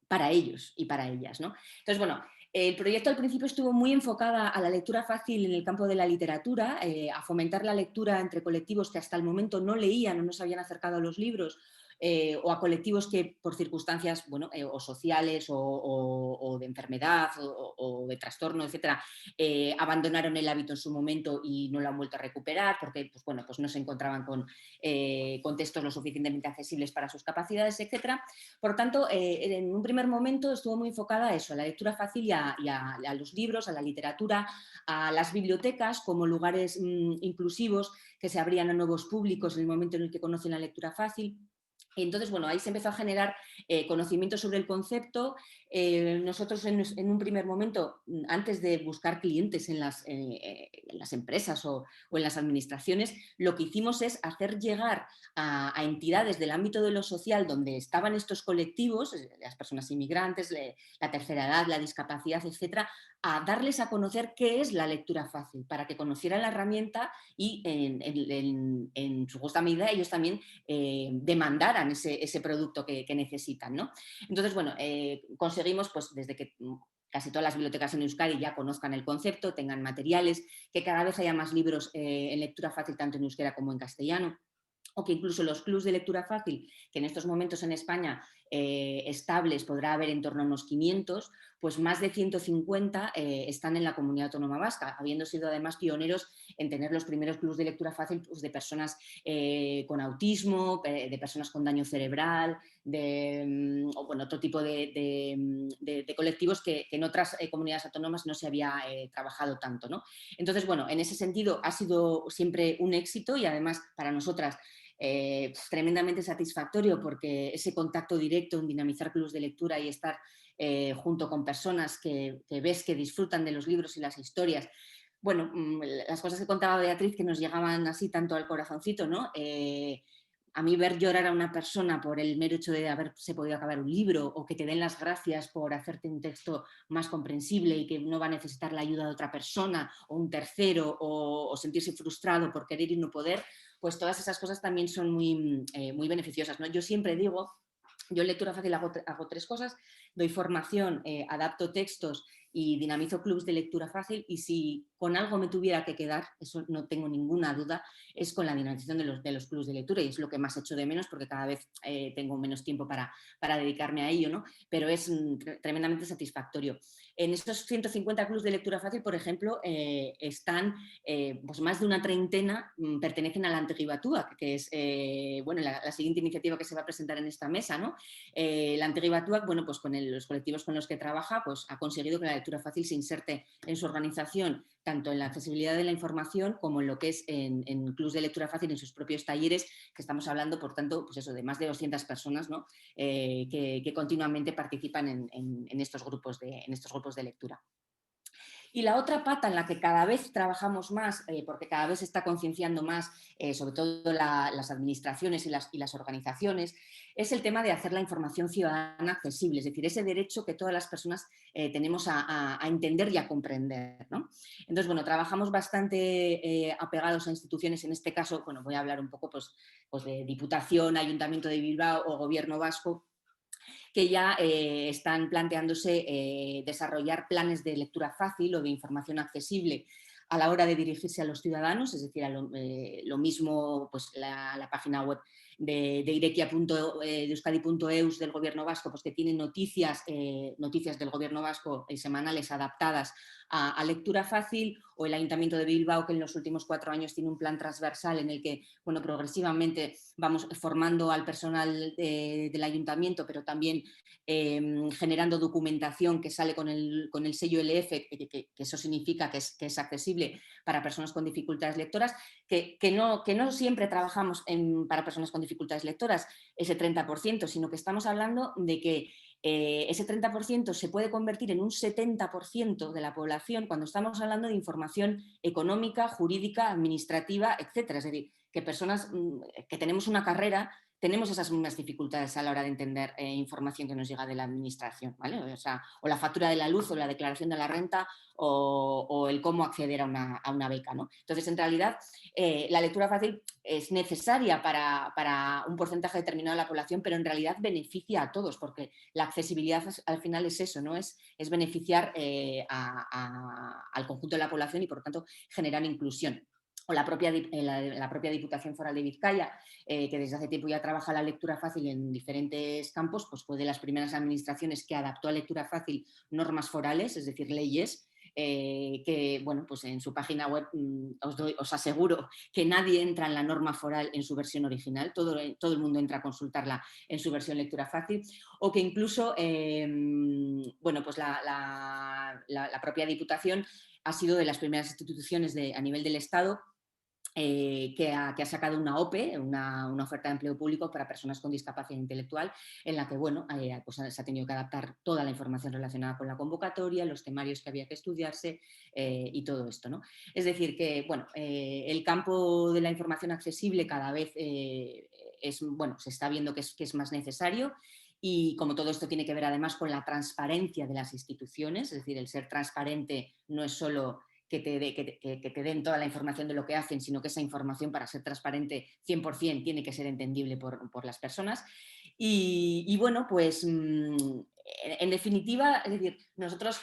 para ellos y para ellas, ¿no? Entonces, el proyecto al principio estuvo muy enfocada a la lectura fácil en el campo de la literatura, a fomentar la lectura entre colectivos que hasta el momento no leían o no se habían acercado a los libros o a colectivos que por circunstancias bueno, o sociales o de enfermedad o de trastorno, etcétera, abandonaron el hábito en su momento y no lo han vuelto a recuperar porque pues, bueno, pues no se encontraban con textos lo suficientemente accesibles para sus capacidades, etcétera. Por tanto, en un primer momento estuvo muy enfocada a eso, a la lectura fácil y a los libros, a la literatura, a las bibliotecas como lugares inclusivos que se abrían a nuevos públicos en el momento en el que conocen la lectura fácil. Entonces, bueno, ahí se empezó a generar conocimiento sobre el concepto. Nosotros en un primer momento, antes de buscar clientes en las empresas o en las administraciones, lo que hicimos es hacer llegar a entidades del ámbito de lo social donde estaban estos colectivos, las personas inmigrantes, la tercera edad, la discapacidad, etcétera, a darles a conocer qué es la lectura fácil, para que conocieran la herramienta y en su justa medida ellos también demandaran ese producto que necesitan, ¿no? Entonces, bueno, conseguimos, pues desde que casi todas las bibliotecas en Euskadi ya conozcan el concepto, tengan materiales, que cada vez haya más libros en lectura fácil, tanto en euskera como en castellano, o que incluso los clubs de lectura fácil, que en estos momentos en España estables podrá haber en torno a unos 500, pues más de 150 están en la comunidad autónoma vasca, habiendo sido además pioneros en tener los primeros clubs de lectura fácil pues, de personas con autismo, de personas con daño cerebral, o bueno, otro tipo de colectivos que en otras comunidades autónomas no se había trabajado tanto, ¿no? Entonces, bueno, en ese sentido ha sido siempre un éxito y además para nosotras tremendamente satisfactorio porque ese contacto directo en dinamizar clubs de lectura y estar junto con personas que ves que disfrutan de los libros y las historias. Bueno, las cosas que contaba Beatriz que nos llegaban así tanto al corazoncito, ¿no? A mí ver llorar a una persona por el mero hecho de haberse podido acabar un libro o que te den las gracias por hacerte un texto más comprensible y que no va a necesitar la ayuda de otra persona o un tercero o sentirse frustrado por querer y no poder, pues todas esas cosas también son muy beneficiosas, ¿no? Yo siempre digo, yo en lectura fácil hago tres cosas, doy formación, adapto textos y dinamizo clubs de lectura fácil y si con algo me tuviera que quedar, eso no tengo ninguna duda, es con la dinamización de los clubs de lectura y es lo que más echo de menos porque cada vez tengo menos tiempo para dedicarme a ello, ¿no? Pero es tremendamente satisfactorio. En estos 150 clubs de lectura fácil, por ejemplo, están pues más de una treintena pertenecen a la Antegibatúa, que es bueno, la siguiente iniciativa que se va a presentar en esta mesa, ¿no? La Antegibatúa, bueno, pues con los colectivos con los que trabaja, pues ha conseguido que la lectura fácil se inserte en su organización, tanto en la accesibilidad de la información como en lo que es en clubs de lectura fácil, en sus propios talleres, que estamos hablando, por tanto, pues eso, de más de 200 personas, ¿no? Que continuamente participan en estos grupos de lectura. Y la otra pata en la que cada vez trabajamos más, porque cada vez se está concienciando más, sobre todo las administraciones y las organizaciones, es el tema de hacer la información ciudadana accesible, es decir, ese derecho que todas las personas tenemos a entender y a comprender, ¿no? Entonces, bueno, trabajamos bastante apegados a instituciones, en este caso, bueno, voy a hablar un poco pues de Diputación, Ayuntamiento de Bilbao o Gobierno Vasco, que ya están planteándose desarrollar planes de lectura fácil o de información accesible a la hora de dirigirse a los ciudadanos, es decir, lo mismo pues, la página web de euskadi.eus del Gobierno Vasco, pues que tiene noticias del Gobierno Vasco semanales adaptadas a lectura fácil, o el Ayuntamiento de Bilbao, que en los últimos 4 años tiene un plan transversal en el que bueno, progresivamente vamos formando al personal del Ayuntamiento, pero también generando documentación que sale con el sello LF, que eso significa que es accesible para personas con dificultades lectoras, que no siempre trabajamos para personas con dificultades lectoras, ese 30%, sino que estamos hablando de que ese 30% se puede convertir en un 70% de la población cuando estamos hablando de información económica, jurídica, administrativa, etcétera. Es decir, que personas que tenemos una carrera tenemos esas mismas dificultades a la hora de entender información que nos llega de la administración, ¿vale? O la factura de la luz, o la declaración de la renta, o el cómo acceder a una beca, ¿no? Entonces, en realidad, la lectura fácil es necesaria para un porcentaje determinado de la población, pero en realidad beneficia a todos, porque la accesibilidad al final es eso, ¿no? Es beneficiar al conjunto de la población y, por lo tanto, generar inclusión. o la propia Diputación Foral de Vizcaya, que desde hace tiempo ya trabaja la lectura fácil en diferentes campos, pues fue de las primeras administraciones que adaptó a lectura fácil normas forales, es decir, leyes, que bueno, pues en su página web os aseguro que nadie entra en la norma foral en su versión original, todo el mundo entra a consultarla en su versión lectura fácil, o que incluso bueno, pues la propia Diputación ha sido de las primeras instituciones a nivel del Estado que ha sacado una OPE, una oferta de empleo público para personas con discapacidad intelectual, en la que bueno, pues se ha tenido que adaptar toda la información relacionada con la convocatoria, los temarios que había que estudiarse y todo esto, ¿no? Es decir, que bueno, el campo de la información accesible cada vez bueno, se está viendo que es más necesario. Y como todo esto tiene que ver además con la transparencia de las instituciones, es decir, el ser transparente no es solo que te den toda la información de lo que hacen, sino que esa información, para ser transparente 100%, tiene que ser entendible por las personas. Y bueno, pues en definitiva, es decir, nosotros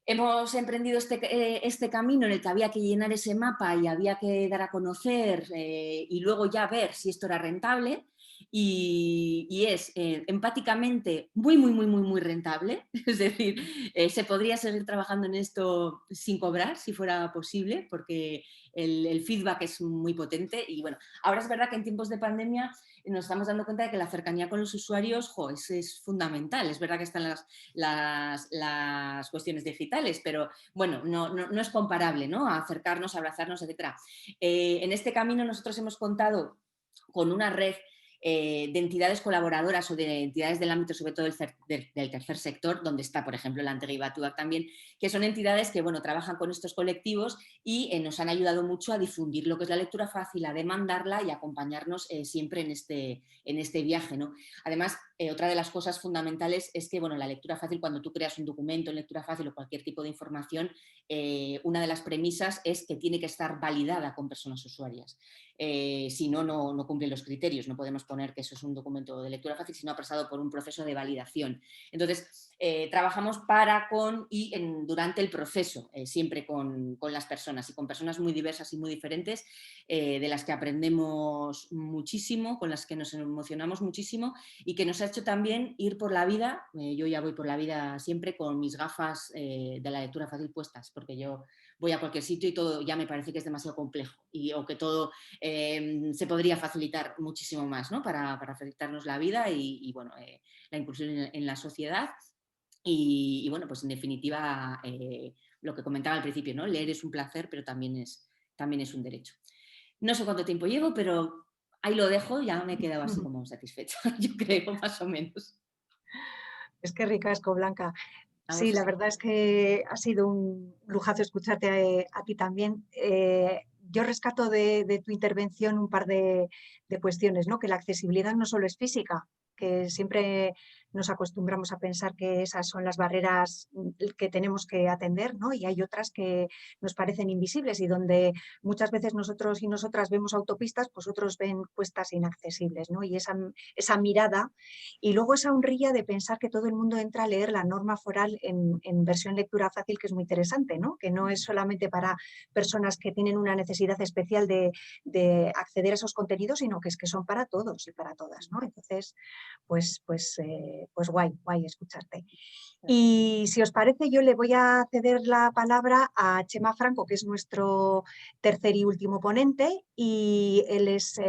hemos emprendido este camino en el que había que llenar ese mapa y había que dar a conocer y luego ya ver si esto era rentable. Y es empáticamente muy rentable, es decir, se podría seguir trabajando en esto sin cobrar si fuera posible, porque el feedback es muy potente. Y bueno, ahora es verdad que en tiempos de pandemia nos estamos dando cuenta de que la cercanía con los usuarios es fundamental. Es verdad que están las cuestiones digitales, pero bueno, no es comparable, ¿no? A acercarnos, a abrazarnos, etc. En este camino nosotros hemos contado con una red de entidades colaboradoras o de entidades del ámbito, sobre todo del tercer sector, donde está, por ejemplo, la Antegi Batuak también, que son entidades que bueno, trabajan con estos colectivos y nos han ayudado mucho a difundir lo que es la lectura fácil, a demandarla y a acompañarnos siempre en este viaje, ¿no? Además, otra de las cosas fundamentales es que bueno, la lectura fácil, cuando tú creas un documento en lectura fácil o cualquier tipo de información, una de las premisas es que tiene que estar validada con personas usuarias. Si no, no cumple los criterios. No podemos poner que eso es un documento de lectura fácil si no ha pasado por un proceso de validación. Entonces, trabajamos para, con y durante el proceso, siempre con las personas y con personas muy diversas y muy diferentes, de las que aprendemos muchísimo, con las que nos emocionamos muchísimo y que nos ha hecho también ir por la vida. Yo ya voy por la vida siempre con mis gafas de la lectura fácil puestas, porque yo voy a cualquier sitio y todo ya me parece que es demasiado complejo o que todo se podría facilitar muchísimo más, ¿no? para facilitarnos la vida y bueno, la inclusión en la sociedad. Y bueno, pues en definitiva, lo que comentaba al principio, ¿no? Leer es un placer, pero también es un derecho. No sé cuánto tiempo llevo, pero ahí lo dejo, ya me he quedado así como satisfecha, yo creo, más o menos. Es que ricasco, Blanca. A Sí, la vosotros. verdad es que ha sido un lujazo escucharte a ti también. Yo rescato de tu intervención un par de cuestiones, ¿no? Que la accesibilidad no solo es física, que siempre nos acostumbramos a pensar que esas son las barreras que tenemos que atender, ¿no? Y hay otras que nos parecen invisibles y donde muchas veces nosotros y nosotras vemos autopistas, pues otros ven cuestas inaccesibles, ¿no? Y esa mirada y luego esa honrilla de pensar que todo el mundo entra a leer la norma foral en versión lectura fácil, que es muy interesante, ¿no? Que no es solamente para personas que tienen una necesidad especial de acceder a esos contenidos, sino que es que son para todos y para todas, ¿no? Entonces, pues guay escucharte. Y si os parece, yo le voy a ceder la palabra a Chema Franco, que es nuestro tercer y último ponente, y él es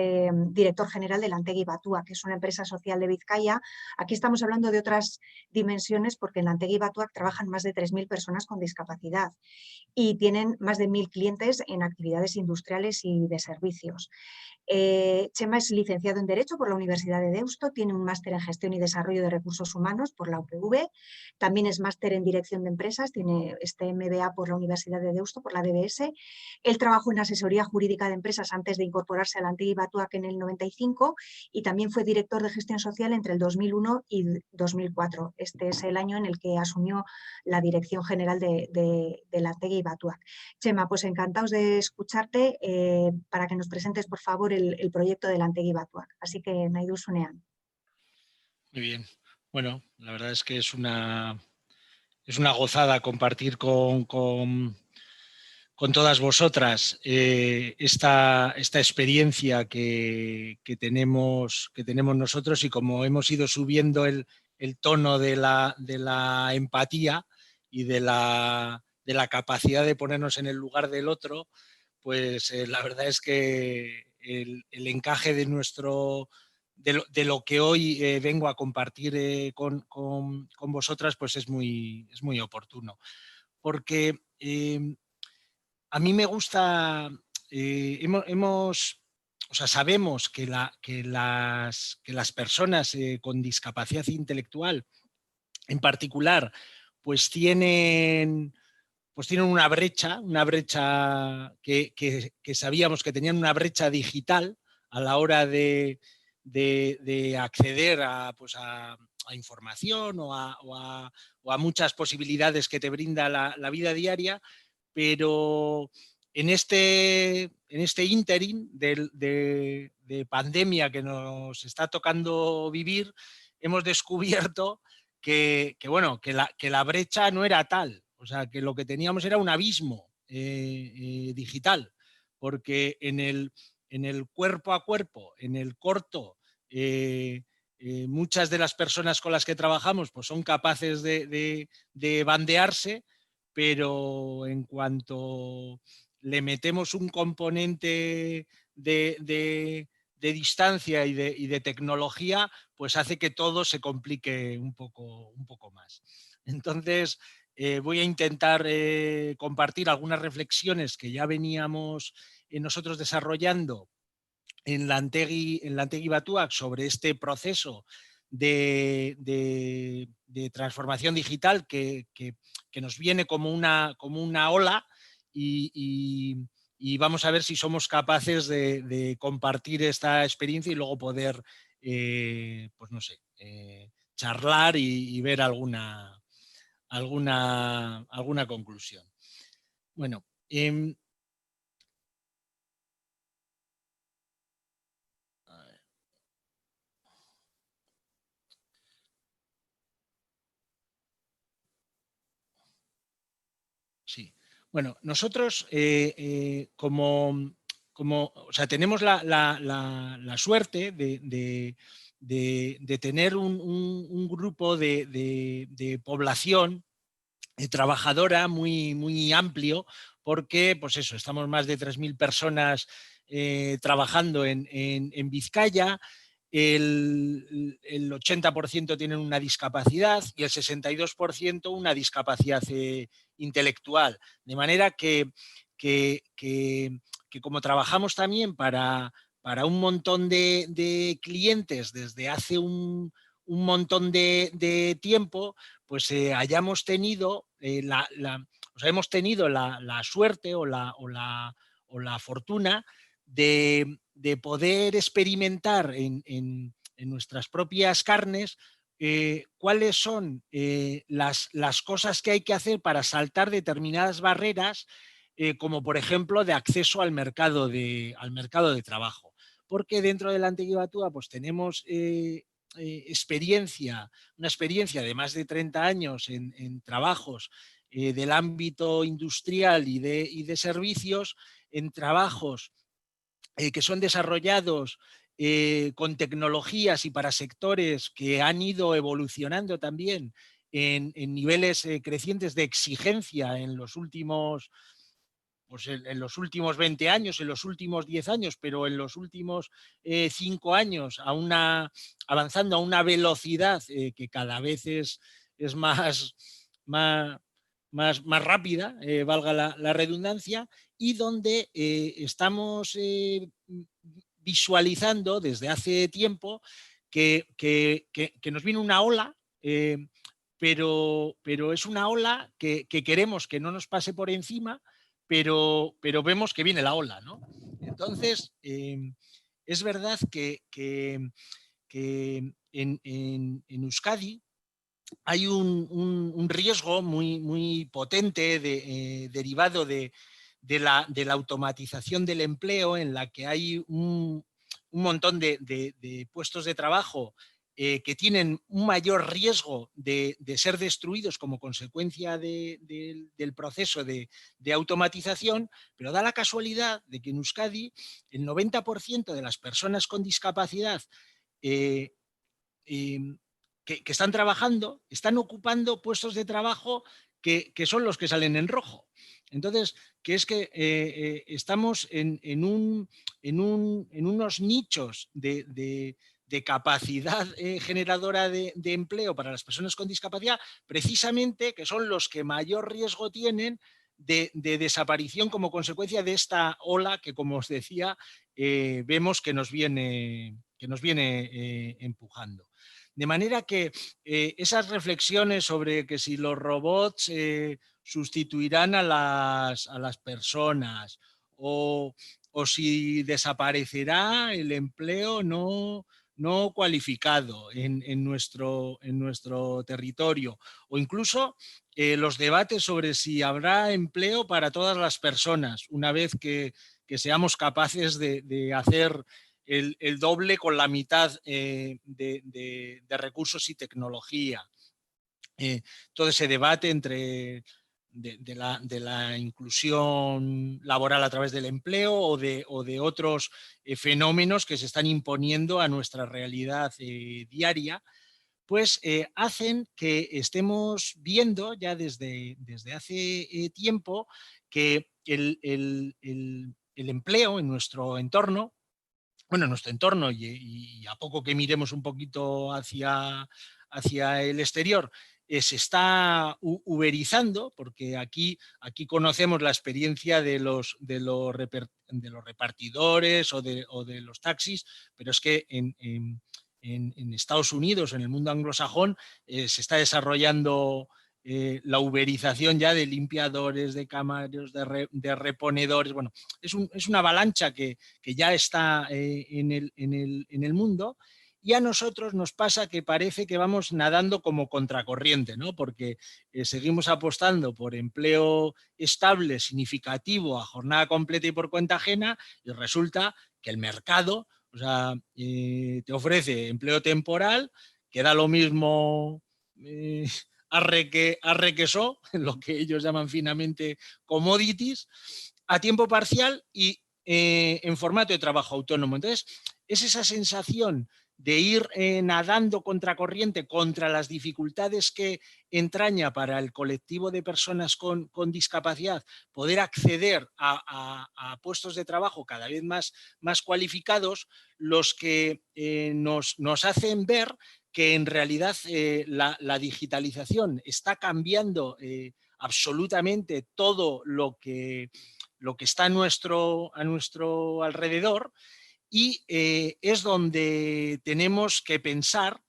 director general de la Antegi Batuak, que es una empresa social de Vizcaya. Aquí estamos hablando de otras dimensiones porque en la Antegi Batuak trabajan más de 3.000 personas con discapacidad y tienen más de 1.000 clientes en actividades industriales y de servicios. Chema es licenciado en Derecho por la Universidad de Deusto, tiene un máster en Gestión y Desarrollo de Recursos Humanos por la UPV, también es máster en Dirección de Empresas, tiene este MBA por la Universidad de Deusto, por la DBS. Él trabajó en asesoría jurídica de empresas antes de incorporarse a la Antegi Batuak en el 95 y también fue director de Gestión Social entre el 2001 y 2004. Este es el año en el que asumió la dirección general de la Antegi Batuak. Chema, pues encantados de escucharte para que nos presentes, por favor, el proyecto de la Antegi Batuak. Así que, nahi duzunean. Muy bien. Bueno, la verdad es que es una gozada compartir con todas vosotras esta experiencia que tenemos nosotros, y como hemos ido subiendo el tono de la empatía y de la capacidad de ponernos en el lugar del otro, pues la verdad es que el encaje de lo que hoy vengo a compartir con vosotras, pues es muy oportuno. Porque a mí me gusta, sabemos que las personas con discapacidad intelectual en particular, pues tienen una brecha que sabíamos que tenían una brecha digital a la hora de acceder a información o a muchas posibilidades que te brinda la vida diaria, pero en este ínterin de pandemia que nos está tocando vivir, hemos descubierto que la brecha no era tal. O sea, que lo que teníamos era un abismo digital, porque en el cuerpo a cuerpo, en el corto, muchas de las personas con las que trabajamos pues son capaces de bandearse, pero en cuanto le metemos un componente de distancia y de tecnología, pues hace que todo se complique un poco más. Entonces, voy a intentar compartir algunas reflexiones que ya veníamos nosotros desarrollando en la Antegi Batuac sobre este proceso de transformación digital que nos viene como una ola, y vamos a ver si somos capaces de compartir esta experiencia y luego poder charlar y ver alguna conclusión. Bueno, sí. Bueno, nosotros tenemos la suerte de tener un grupo de población trabajadora muy amplio, porque pues eso, estamos más de 3.000 personas trabajando en Vizcaya. El 80% tienen una discapacidad y el 62% una discapacidad intelectual. De manera que como trabajamos también para un montón de clientes desde hace un montón de tiempo, pues hayamos tenido hemos tenido la suerte o la fortuna de poder experimentar en nuestras propias carnes cuáles son las cosas que hay que hacer para saltar determinadas barreras, como por ejemplo de acceso al mercado de trabajo. Porque dentro de la Antegi Batuac pues tenemos una experiencia de más de 30 años en trabajos del ámbito industrial y de servicios, en trabajos que son desarrollados con tecnologías y para sectores que han ido evolucionando también en niveles crecientes de exigencia en los últimos en los últimos 20 años, en los últimos 10 años, pero en los últimos 5 años avanzando a una velocidad que cada vez es más rápida, valga la redundancia, y donde estamos visualizando desde hace tiempo que nos viene una ola, pero es una ola que queremos que no nos pase por encima, pero vemos que viene la ola, ¿no? Entonces, es verdad que en Euskadi hay un riesgo muy potente derivado de la automatización del empleo, en la que hay un montón de puestos de trabajo que tienen un mayor riesgo de ser destruidos como consecuencia del proceso de automatización, pero da la casualidad de que en Euskadi el 90% de las personas con discapacidad que están trabajando, están ocupando puestos de trabajo que son los que salen en rojo. Entonces, que es que estamos en unos nichos de capacidad generadora de empleo para las personas con discapacidad, precisamente que son los que mayor riesgo tienen de desaparición como consecuencia de esta ola que, como os decía, vemos que nos viene empujando. De manera que esas reflexiones sobre que si los robots sustituirán a las personas o si desaparecerá el empleo no cualificado en nuestro territorio, o incluso los debates sobre si habrá empleo para todas las personas una vez que seamos capaces de hacer el doble con la mitad de recursos y tecnología. Todo ese debate entre de la inclusión laboral a través del empleo o de otros fenómenos que se están imponiendo a nuestra realidad diaria, pues hacen que estemos viendo ya desde hace tiempo que el empleo en nuestro entorno, bueno, en nuestro entorno y a poco que miremos un poquito hacia el exterior, se está uberizando, porque aquí conocemos la experiencia de los repartidores o de los taxis, pero es que en Estados Unidos, en el mundo anglosajón, se está desarrollando la uberización ya de limpiadores, de camareros, de reponedores. Bueno, es una avalancha que ya está en el mundo, y a nosotros nos pasa que parece que vamos nadando como contracorriente, ¿no? Porque seguimos apostando por empleo estable, significativo, a jornada completa y por cuenta ajena, y resulta que el mercado, o sea, te ofrece empleo temporal, que da lo mismo arre que so, lo que ellos llaman finamente commodities, a tiempo parcial y en formato de trabajo autónomo. Entonces, es esa sensación de ir nadando contracorriente contra las dificultades que entraña para el colectivo de personas con discapacidad poder acceder a puestos de trabajo cada vez más cualificados, los que nos hacen ver que en realidad la digitalización está cambiando absolutamente todo lo que está a nuestro alrededor, y es donde tenemos que pensar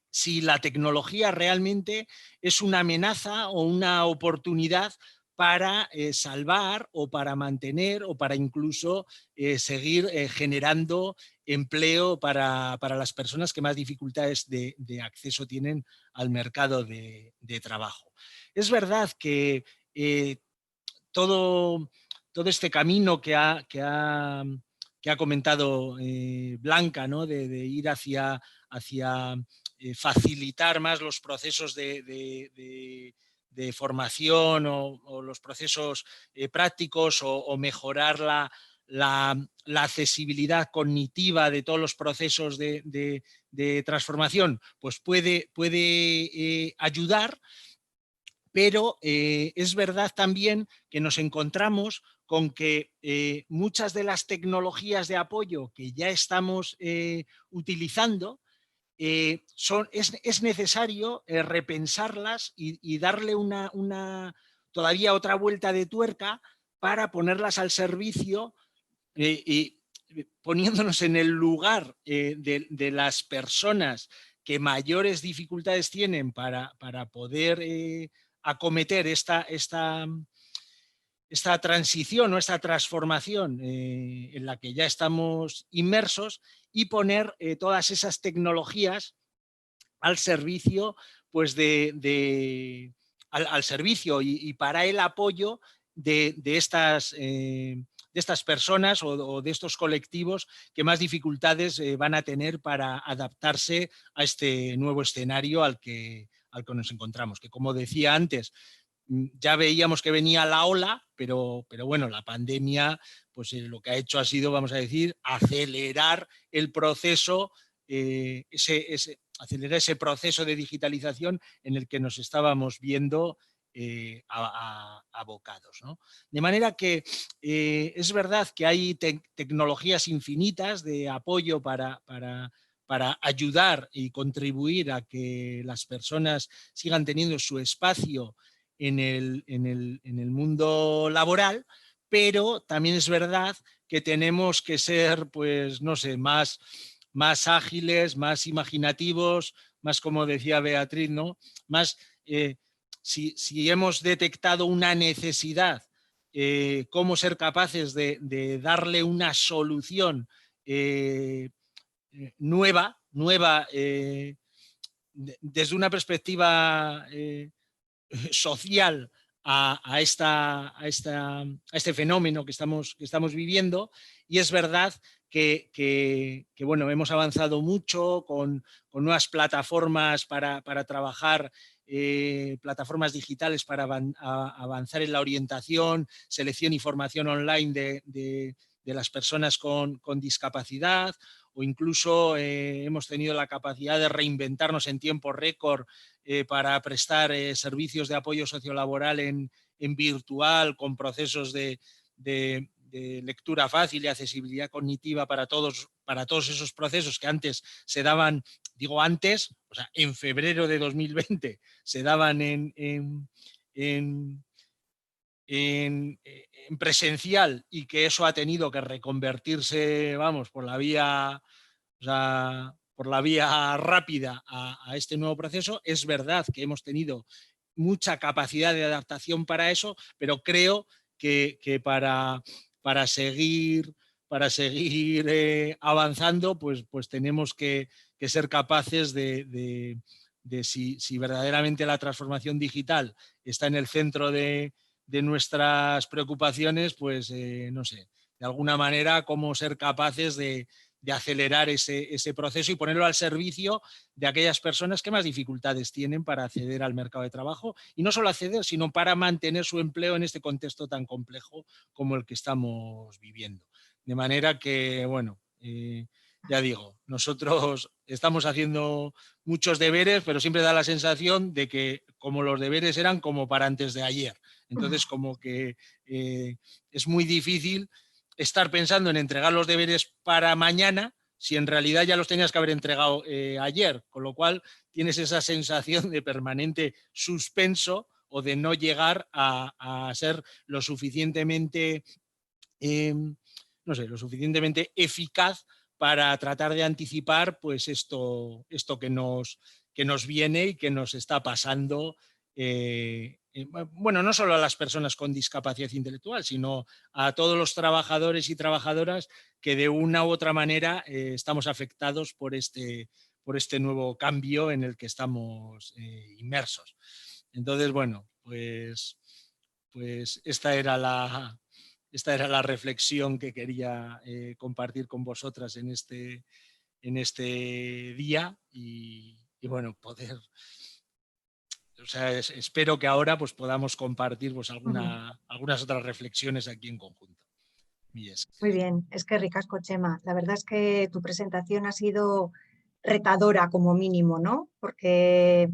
si la tecnología realmente es una amenaza o una oportunidad para salvar o para mantener o para incluso seguir generando empleo para las personas que más dificultades de acceso tienen al mercado de trabajo. Es verdad que todo este camino que ha comentado Blanca, ¿no? de ir hacia facilitar más los procesos de formación o los procesos prácticos o mejorar la accesibilidad cognitiva de todos los procesos de transformación, pues puede ayudar, pero es verdad también que nos encontramos con que muchas de las tecnologías de apoyo que ya estamos utilizando, es necesario repensarlas y darle todavía otra vuelta de tuerca para ponerlas al servicio y poniéndonos en el lugar de las personas que mayores dificultades tienen para poder acometer esta transición o esta transformación en la que ya estamos inmersos, y poner todas esas tecnologías al servicio, pues al servicio y para el apoyo de estas estas personas o de estos colectivos que más dificultades van a tener para adaptarse a este nuevo escenario al que nos encontramos. Que, como decía antes, ya veíamos que venía la ola, pero bueno, la pandemia pues lo que ha hecho ha sido, vamos a decir, acelerar el proceso, acelerar ese proceso de digitalización en el que nos estábamos viendo abocados, ¿no? De manera que es verdad que hay tecnologías infinitas de apoyo para ayudar y contribuir a que las personas sigan teniendo su espacio en el mundo laboral, pero también es verdad que tenemos que ser, pues, no sé, más ágiles, más imaginativos, más, como decía Beatriz, ¿no? Más, si hemos detectado una necesidad, cómo ser capaces de darle una solución nueva, desde una perspectiva social a este fenómeno que estamos viviendo. Y es verdad que bueno, hemos avanzado mucho con nuevas plataformas para trabajar, plataformas digitales para avanzar en la orientación, selección y formación online de las personas con discapacidad, o incluso hemos tenido la capacidad de reinventarnos en tiempo récord para prestar servicios de apoyo sociolaboral en virtual, con procesos de lectura fácil y accesibilidad cognitiva para todos esos procesos que antes se daban, digo antes, o sea, en febrero de 2020 se daban en presencial, y que eso ha tenido que reconvertirse, vamos, por la vía, o sea, por la vía rápida a este nuevo proceso. Es verdad que hemos tenido mucha capacidad de adaptación para eso, pero creo que para seguir avanzando, pues tenemos que ser capaces de si verdaderamente la transformación digital está en el centro de nuestras preocupaciones, pues no sé, de alguna manera cómo ser capaces de acelerar ese proceso y ponerlo al servicio de aquellas personas que más dificultades tienen para acceder al mercado de trabajo, y no solo acceder, sino para mantener su empleo en este contexto tan complejo como el que estamos viviendo. De manera que, bueno, ya digo, nosotros estamos haciendo muchos deberes, pero siempre da la sensación de que como los deberes eran como para antes de ayer. Entonces, como que es muy difícil estar pensando en entregar los deberes para mañana si en realidad ya los tenías que haber entregado ayer, con lo cual tienes esa sensación de permanente suspenso o de no llegar a ser lo suficientemente, no sé, lo suficientemente eficaz para tratar de anticipar pues esto que nos viene y que nos está pasando, bueno, no solo a las personas con discapacidad intelectual, sino a todos los trabajadores y trabajadoras que de una u otra manera estamos afectados por este nuevo cambio en el que estamos inmersos. Entonces, bueno, pues esta era la reflexión que quería compartir con vosotras en este día, y bueno, poder... O sea, espero que ahora pues, podamos compartir pues, algunas otras reflexiones aquí en conjunto. Muy bien, es que ricasco, Chema. La verdad es que tu presentación ha sido retadora como mínimo, ¿no? Porque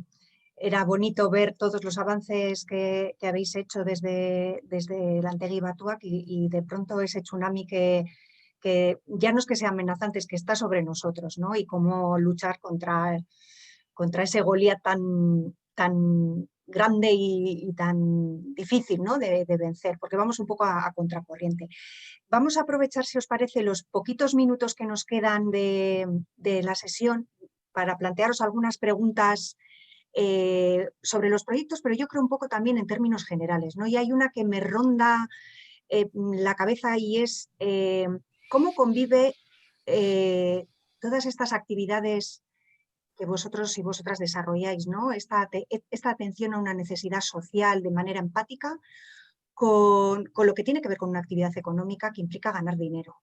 era bonito ver todos los avances que habéis hecho desde la Antegui Batuac, y de pronto ese tsunami que ya no es que sea amenazante, es que está sobre nosotros, ¿no? Y cómo luchar contra ese Goliat tan grande y tan difícil, ¿no? de vencer, porque vamos un poco a contracorriente. Vamos a aprovechar, si os parece, los poquitos minutos que nos quedan de la sesión para plantearos algunas preguntas sobre los proyectos, pero yo creo un poco también en términos generales, ¿no? Y hay una que me ronda la cabeza, y es cómo convive todas estas actividades que vosotros y vosotras desarrolláis, ¿no? Esta atención a una necesidad social de manera empática, con lo que tiene que ver con una actividad económica que implica ganar dinero.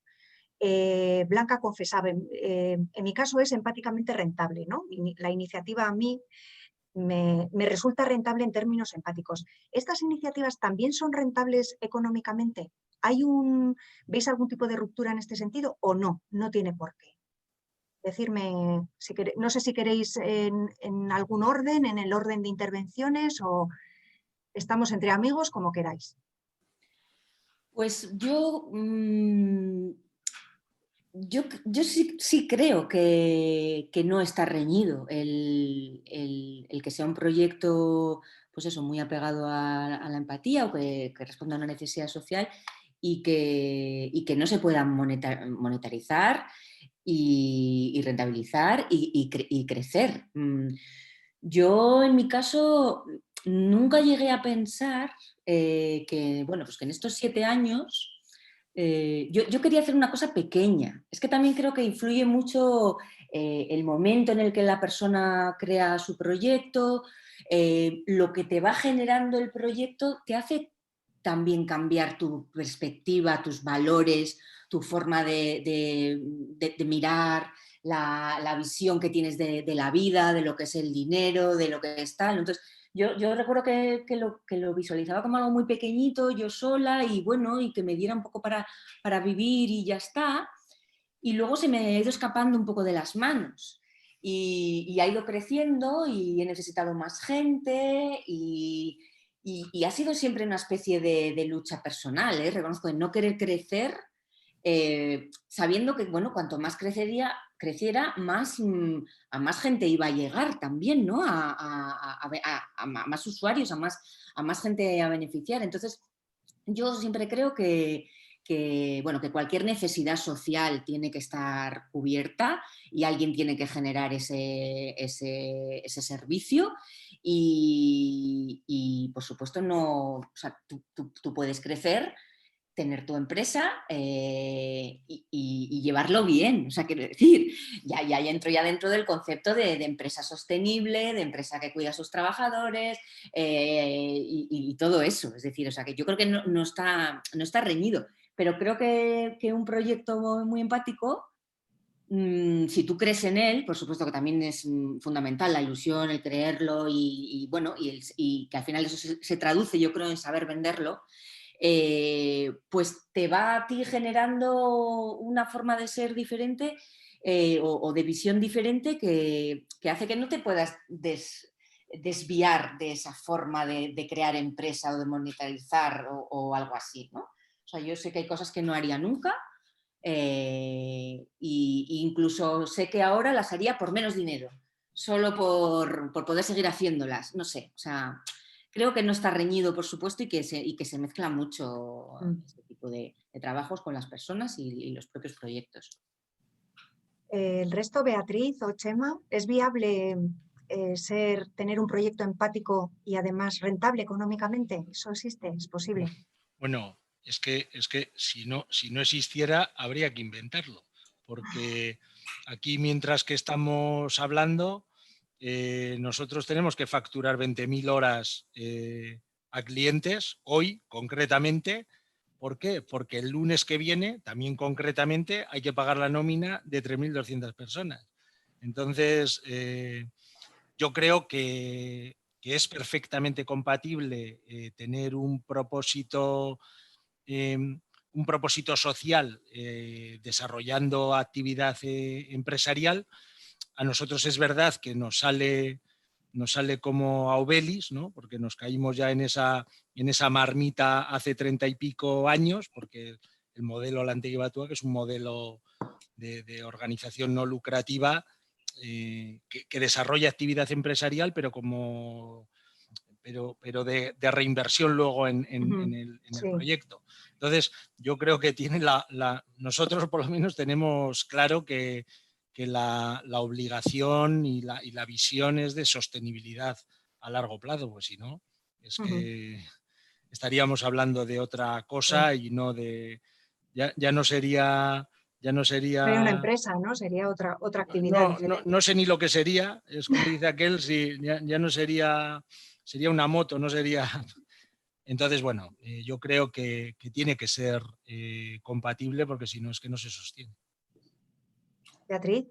Blanca confesaba, en mi caso es empáticamente rentable, ¿no? La iniciativa a mí me resulta rentable en términos empáticos. ¿Estas iniciativas también son rentables económicamente? ¿Veis algún tipo de ruptura en este sentido o no? No tiene por qué. Decirme, no sé si queréis en algún orden, en el orden de intervenciones o estamos entre amigos, como queráis. Pues yo sí creo que no está reñido el que sea un proyecto, pues eso, muy apegado a la empatía o que responda a una necesidad social y que no se pueda monetarizar y rentabilizar y crecer. Yo, en mi caso, nunca llegué a pensar que, bueno, pues que en estos 7 años yo quería hacer una cosa pequeña. Es que también creo que influye mucho el momento en el que la persona crea su proyecto, lo que te va generando el proyecto te hace también cambiar tu perspectiva, tus valores, tu forma de mirar, la visión que tienes de la vida, de lo que es el dinero, de lo que es tal. Entonces, yo recuerdo que lo visualizaba como algo muy pequeñito, yo sola, y bueno, y que me diera un poco para vivir y ya está. Y luego se me ha ido escapando un poco de las manos. Y ha ido creciendo y he necesitado más gente y ha sido siempre una especie de lucha personal, ¿eh? Reconozco de no querer crecer, sabiendo que, bueno, cuanto más creciera, a más gente iba a llegar también, ¿no? A más usuarios, a más gente a beneficiar. Entonces, yo siempre creo bueno, que cualquier necesidad social tiene que estar cubierta y alguien tiene que generar ese servicio y, por supuesto, no, o sea, tú puedes crecer, tener tu empresa y llevarlo bien. O sea, quiero decir, ya entro ya dentro del concepto de empresa sostenible, de empresa que cuida a sus trabajadores y todo eso. Es decir, o sea, que yo creo que no está reñido, pero creo que un proyecto muy empático, si tú crees en él, por supuesto que también es fundamental la ilusión, el creerlo bueno, y que al final eso se traduce, yo creo, en saber venderlo. Pues te va a ti generando una forma de ser diferente o de visión diferente que hace que no te puedas desviar de esa forma de crear empresa o de monetarizar o algo así, ¿no? O sea, yo sé que hay cosas que no haría nunca incluso sé que ahora las haría por menos dinero, solo por poder seguir haciéndolas, no sé, o sea, creo que no está reñido, por supuesto, y que se mezcla mucho este tipo de trabajos con las personas y los propios proyectos. El resto, Beatriz o Chema, ¿es viable tener un proyecto empático y además rentable económicamente? ¿Eso existe? ¿Es posible? Bueno, es que si no existiera, habría que inventarlo, porque aquí, mientras que estamos hablando, nosotros tenemos que facturar 20.000 horas a clientes, hoy concretamente. ¿Por qué? Porque el lunes que viene, también concretamente, hay que pagar la nómina de 3.200 personas. Entonces, yo creo que es perfectamente compatible tener un propósito social desarrollando actividad empresarial. A nosotros es verdad que nos sale como a Obelis, ¿no? Porque nos caímos ya en esa marmita hace 30 y pico años, porque el modelo La Antigua Batúa, que es un modelo de organización no lucrativa que desarrolla actividad empresarial, pero de reinversión luego en el proyecto. Entonces, yo creo que nosotros por lo menos tenemos claro que la obligación y la visión es de sostenibilidad a largo plazo, pues si no, es que estaríamos hablando de otra cosa y no de... Ya no sería... Sería una empresa, ¿no? Sería otra actividad. No sé ni lo que sería, es como dice aquel, si ya no sería una moto, no sería... Entonces, bueno, yo creo que tiene que ser compatible, porque si no es que no se sostiene. Beatriz,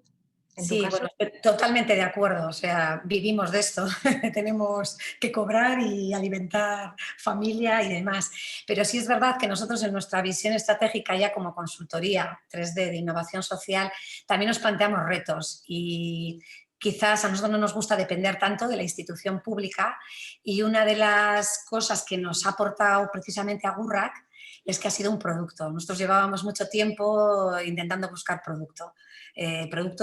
en tu Sí, caso. bueno, totalmente de acuerdo. O sea, vivimos de esto, tenemos que cobrar y alimentar familia y demás. Pero sí es verdad que nosotros en nuestra visión estratégica ya como consultoría 3D de innovación social también nos planteamos retos y quizás a nosotros no nos gusta depender tanto de la institución pública y una de las cosas que nos ha aportado precisamente Agurrak es que ha sido un producto. Nosotros llevábamos mucho tiempo intentando buscar producto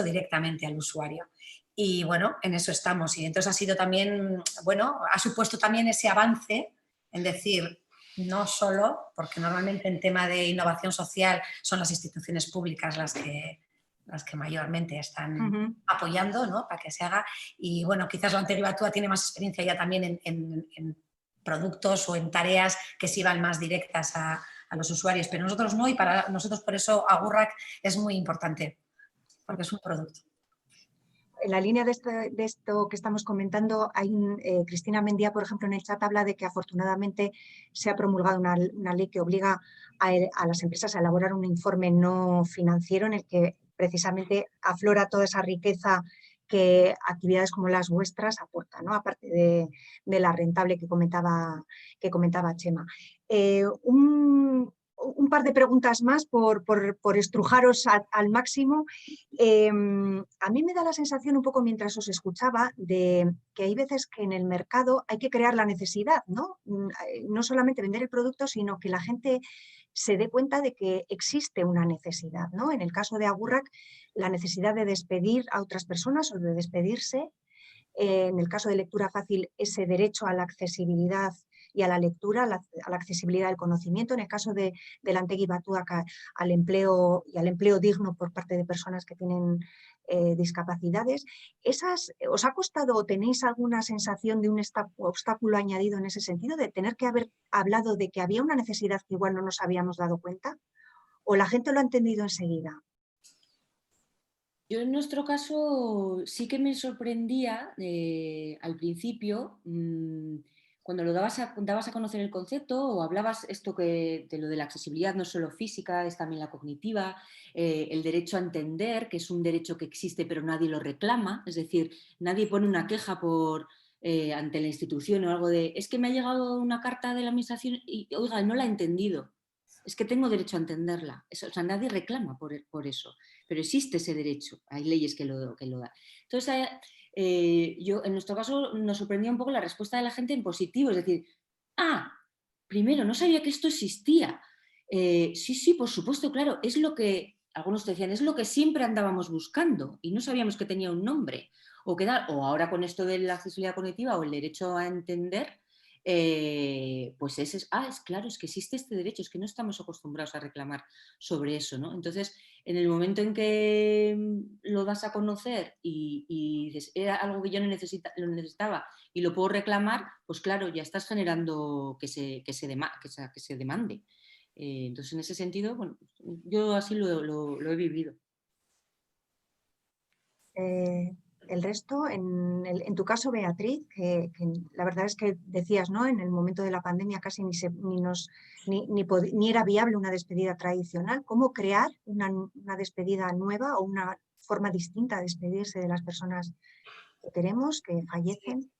directamente al usuario. Y bueno, en eso estamos. Y entonces ha sido también, bueno, ha supuesto también ese avance en decir, no solo, porque normalmente en tema de innovación social son las instituciones públicas las que mayormente están apoyando, ¿no?, para que se haga. Y bueno, quizás la Anteguibatúa tiene más experiencia ya también en productos o en tareas que sí van más directas a los usuarios, pero nosotros no, y para nosotros por eso Agurrak es muy importante, porque es un producto. En la línea de esto que estamos comentando, Cristina Mendía, por ejemplo, en el chat habla de que afortunadamente se ha promulgado una ley que obliga a las empresas a elaborar un informe no financiero en el que precisamente aflora toda esa riqueza que actividades como las vuestras aportan, ¿no?, aparte de la rentable que comentaba Chema. Un par de preguntas más por estrujaros al máximo. A mí me da la sensación, un poco mientras os escuchaba, de que hay veces que en el mercado hay que crear la necesidad, ¿no? No solamente vender el producto, sino que la gente se dé cuenta de que existe una necesidad, ¿no? En el caso de Agurrak, la necesidad de despedir a otras personas o de despedirse. En el caso de Lectura Fácil, ese derecho a la accesibilidad y a la lectura, a la accesibilidad del conocimiento. En el caso de la Anteguibatúa, al empleo y al empleo digno por parte de personas que tienen discapacidades. ¿Os ha costado o tenéis alguna sensación de un obstáculo añadido en ese sentido, de tener que haber hablado de que había una necesidad que igual no nos habíamos dado cuenta? ¿O la gente lo ha entendido enseguida? Yo en nuestro caso sí que me sorprendía al principio, cuando dabas a conocer el concepto o hablabas de lo de la accesibilidad no solo física, es también la cognitiva, el derecho a entender, que es un derecho que existe pero nadie lo reclama, es decir, nadie pone una queja ante la institución o algo de, es que me ha llegado una carta de la administración y, oiga, no la he entendido. Es que tengo derecho a entenderla. O sea, nadie reclama por eso, pero existe ese derecho. Hay leyes que lo dan. Entonces, en nuestro caso nos sorprendía un poco la respuesta de la gente en positivo, es decir, primero, no sabía que esto existía. Sí, por supuesto, claro, es lo que, algunos te decían, es lo que siempre andábamos buscando y no sabíamos que tenía un nombre. O ahora con esto de la accesibilidad cognitiva o el derecho a entender, pues claro, es que existe este derecho, es que no estamos acostumbrados a reclamar sobre eso, ¿no? Entonces, en el momento en que lo das a conocer y dices, era algo que yo lo necesitaba y lo puedo reclamar, pues claro, ya estás generando que se demande. Entonces, en ese sentido, bueno, yo así lo he vivido. El resto, en tu caso, Beatriz, que la verdad es que decías, ¿no?, en el momento de la pandemia casi ni era viable una despedida tradicional. ¿Cómo crear una despedida nueva o una forma distinta de despedirse de las personas que queremos, que fallecen?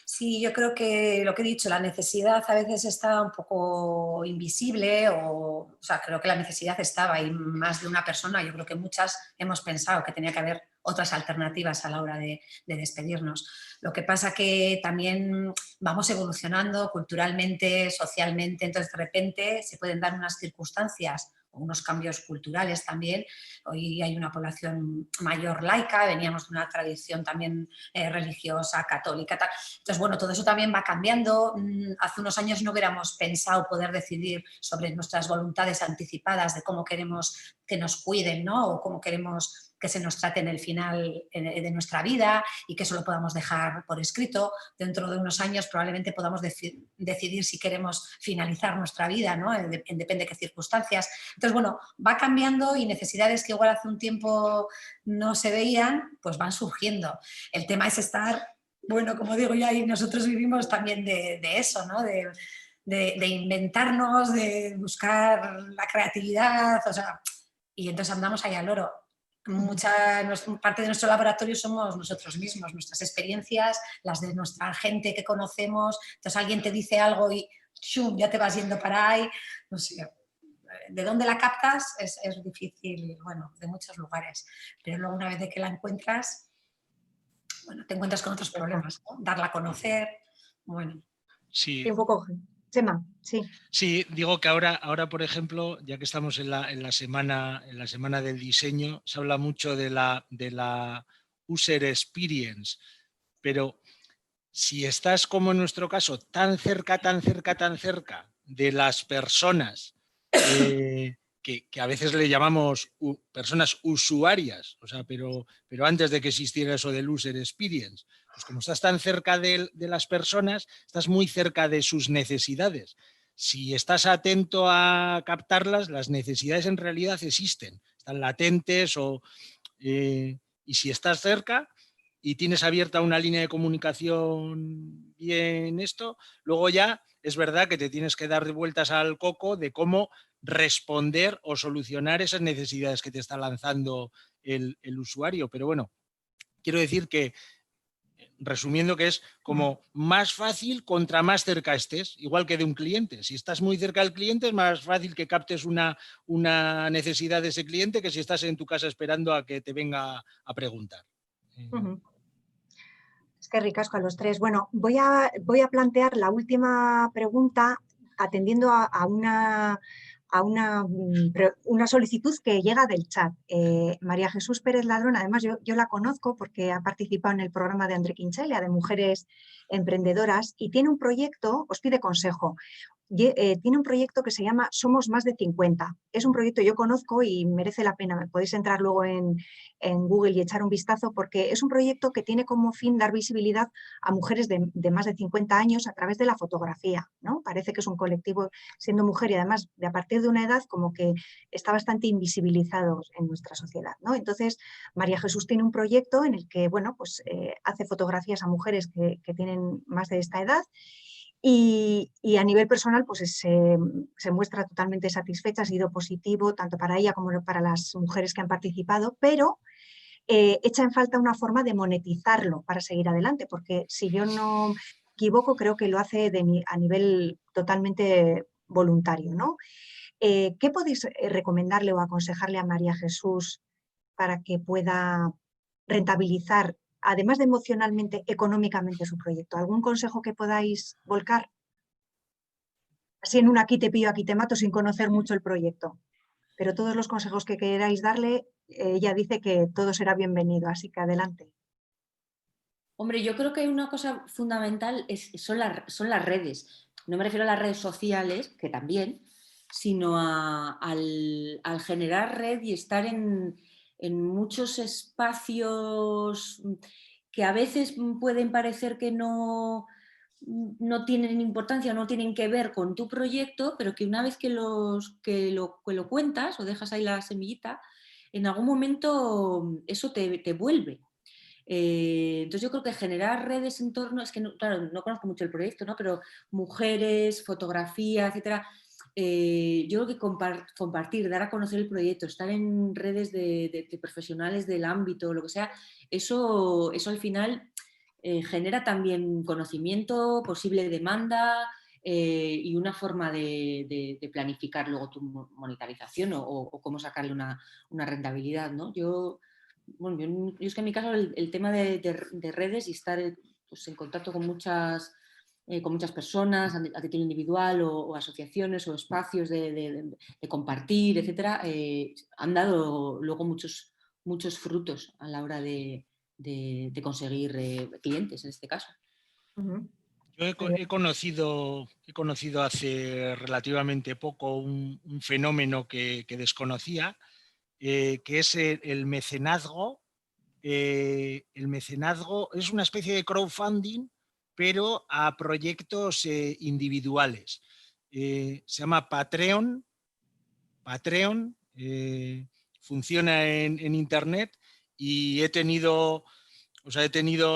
Sí, yo creo que lo que he dicho, la necesidad a veces está un poco invisible, o sea, creo que la necesidad estaba y más de una persona, yo creo que muchas hemos pensado que tenía que haber otras alternativas a la hora de despedirnos. Lo que pasa que también vamos evolucionando culturalmente, socialmente, entonces de repente se pueden dar unas circunstancias o unos cambios culturales también. Hoy hay una población mayor laica, veníamos de una tradición también religiosa, católica, tal. Entonces, bueno, todo eso también va cambiando. Hace unos años no hubiéramos pensado poder decidir sobre nuestras voluntades anticipadas de cómo queremos que nos cuiden, ¿no?, o cómo queremos que se nos trate en el final de nuestra vida y que eso lo podamos dejar por escrito. Dentro de unos años probablemente podamos decidir si queremos finalizar nuestra vida, ¿no?, depende de qué circunstancias. Entonces, bueno, va cambiando y necesidades que igual hace un tiempo no se veían, pues van surgiendo. El tema es estar, bueno, como digo ya, y nosotros vivimos también de eso, ¿no?, de inventarnos, de buscar la creatividad, o sea, y entonces andamos ahí al loro. Parte de nuestro laboratorio somos nosotros mismos, nuestras experiencias, las de nuestra gente que conocemos, entonces alguien te dice algo y ¡shum!, ya te vas yendo para ahí, no sé, de dónde la captas es difícil, bueno, de muchos lugares, pero luego una vez de que la encuentras, bueno, te encuentras con otros problemas, ¿no? Darla a conocer, bueno. Sí. Un poco, Chema, sí. Sí, digo que ahora, por ejemplo, ya que estamos en la semana del diseño, se habla mucho de la user experience, pero si estás, como en nuestro caso, tan cerca de las personas, que a veces le llamamos personas usuarias, o sea, pero antes de que existiera eso del user experience, pues como estás tan cerca de las personas, estás muy cerca de sus necesidades. Si estás atento a captarlas, las necesidades en realidad existen, están latentes y si estás cerca y tienes abierta una línea de comunicación bien esto, luego ya es verdad que te tienes que dar vueltas al coco de cómo responder o solucionar esas necesidades que te está lanzando el usuario. Pero bueno, quiero decir que, resumiendo, que es como más fácil contra más cerca estés, igual que de un cliente. Si estás muy cerca del cliente es más fácil que captes una necesidad de ese cliente que si estás en tu casa esperando a que te venga a preguntar. Es que ricasco a los tres. Bueno, voy a plantear la última pregunta atendiendo a una solicitud que llega del chat. María Jesús Pérez Ladrón, además yo la conozco porque ha participado en el programa de André Quinchela de Mujeres Emprendedoras y tiene un proyecto, os pide consejo. Tiene un proyecto que se llama Somos Más de 50. Es un proyecto que yo conozco y merece la pena. Podéis entrar luego en Google y echar un vistazo porque es un proyecto que tiene como fin dar visibilidad a mujeres de más de 50 años a través de la fotografía, ¿no? Parece que es un colectivo, siendo mujer y además de a partir de una edad como que está bastante invisibilizado en nuestra sociedad, ¿no? Entonces, María Jesús tiene un proyecto en el que, bueno, pues hace fotografías a mujeres que tienen más de esta edad. Y a nivel personal pues se muestra totalmente satisfecha, ha sido positivo tanto para ella como para las mujeres que han participado, pero echa en falta una forma de monetizarlo para seguir adelante, porque si yo no me equivoco creo que lo hace a nivel totalmente voluntario, ¿no? ¿Qué podéis recomendarle o aconsejarle a María Jesús para que pueda rentabilizar, además de emocionalmente, económicamente su proyecto? ¿Algún consejo que podáis volcar? Así en un aquí te pillo, aquí te mato, sin conocer mucho el proyecto. Pero todos los consejos que queráis darle, ella dice que todo será bienvenido, así que adelante. Hombre, yo creo que hay una cosa fundamental, son las redes. No me refiero a las redes sociales, que también, sino al generar red y estar en muchos espacios que a veces pueden parecer que no tienen importancia, no tienen que ver con tu proyecto, pero que una vez que lo cuentas o dejas ahí la semillita, en algún momento eso te vuelve. Entonces yo creo que generar redes en torno, es que claro, no conozco mucho el proyecto, ¿no? Pero mujeres, fotografía, etcétera, yo creo que compartir, dar a conocer el proyecto, estar en redes de profesionales del ámbito, lo que sea, eso al final genera también conocimiento, posible demanda y una forma de planificar luego tu monetarización o cómo sacarle una rentabilidad, ¿no? Bueno, yo es que en mi caso el tema de redes y estar pues, en contacto con muchas personas a título individual o asociaciones o espacios de compartir, etcétera, han dado luego muchos frutos a la hora de conseguir clientes en este caso. Yo he conocido hace relativamente poco un fenómeno que desconocía, que es el mecenazgo. El mecenazgo es una especie de crowdfunding, pero a proyectos individuales. Se llama Patreon. Funciona en Internet y he tenido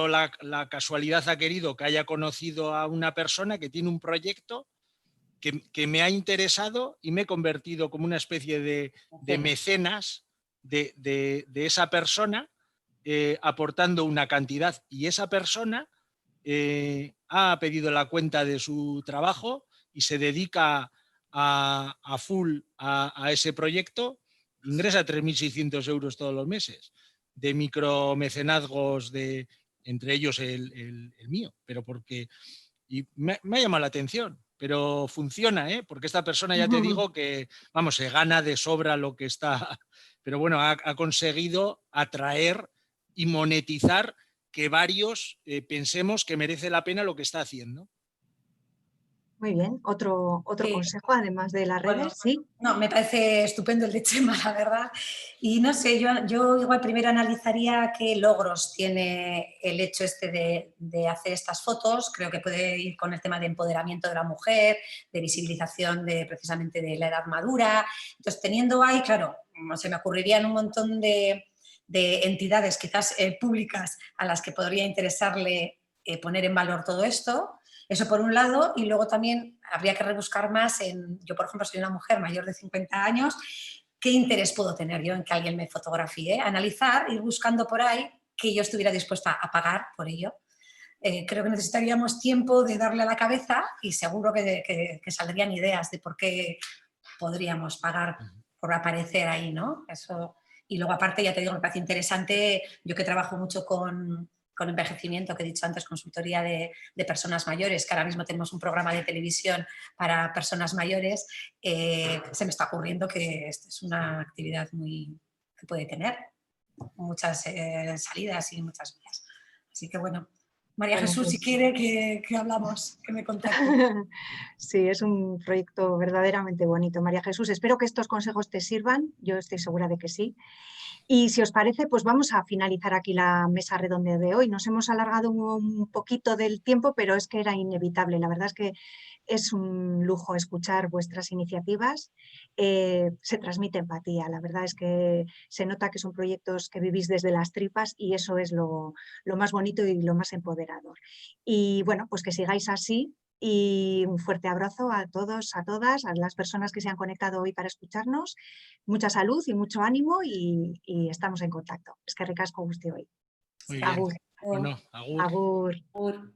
la casualidad, ha querido que haya conocido a una persona que tiene un proyecto que me ha interesado y me he convertido como una especie de mecenas de esa persona, aportando una cantidad, y esa persona ha pedido la cuenta de su trabajo y se dedica a full a ese proyecto, ingresa 3.600 euros todos los meses de micromecenazgos, entre ellos el mío, pero porque me ha llamado la atención, pero funciona, porque esta persona, ya te digo que, vamos, se gana de sobra lo que está, pero bueno, ha conseguido atraer y monetizar que varios pensemos que merece la pena lo que está haciendo. Muy bien, otro consejo, además de las redes, Bueno, sí. no, me parece estupendo el de Chema, la verdad. Y no sé, yo igual primero analizaría qué logros tiene el hecho de hacer estas fotos. Creo que puede ir con el tema de empoderamiento de la mujer, de visibilización precisamente de la edad madura. Entonces, teniendo ahí, claro, se me ocurrirían un montón de entidades quizás públicas a las que podría interesarle poner en valor todo esto. Eso por un lado, y luego también habría que rebuscar más yo por ejemplo soy una mujer mayor de 50 años, ¿qué interés puedo tener yo en que alguien me fotografíe? Analizar, ir buscando por ahí que yo estuviera dispuesta a pagar por ello. Creo que necesitaríamos tiempo de darle a la cabeza y seguro que saldrían ideas de por qué podríamos pagar por aparecer ahí, ¿no? Eso. Y luego aparte, ya te digo, me parece interesante, yo que trabajo mucho con envejecimiento, que he dicho antes, consultoría de personas mayores, que ahora mismo tenemos un programa de televisión para personas mayores, se me está ocurriendo que esta es una actividad que puede tener muchas salidas y muchas vías. Así que bueno, María Bueno, Jesús, si pues quiere que hablamos, que me contacte. sí, es un proyecto verdaderamente bonito, María Jesús. Espero que estos consejos te sirvan, yo estoy segura de que sí. Y si os parece, pues vamos a finalizar aquí la mesa redonda de hoy. Nos hemos alargado un poquito del tiempo, pero es que era inevitable. La verdad es que es un lujo escuchar vuestras iniciativas. Se transmite empatía. La verdad es que se nota que son proyectos que vivís desde las tripas y eso es lo más bonito y lo más empoderador. Y bueno, pues que sigáis así. Y un fuerte abrazo a todos, a todas, a las personas que se han conectado hoy para escucharnos. Mucha salud y mucho ánimo y estamos en contacto. Eskerrik asko guztioi. Muy bien. Agur. Bueno, agur. Agur. Por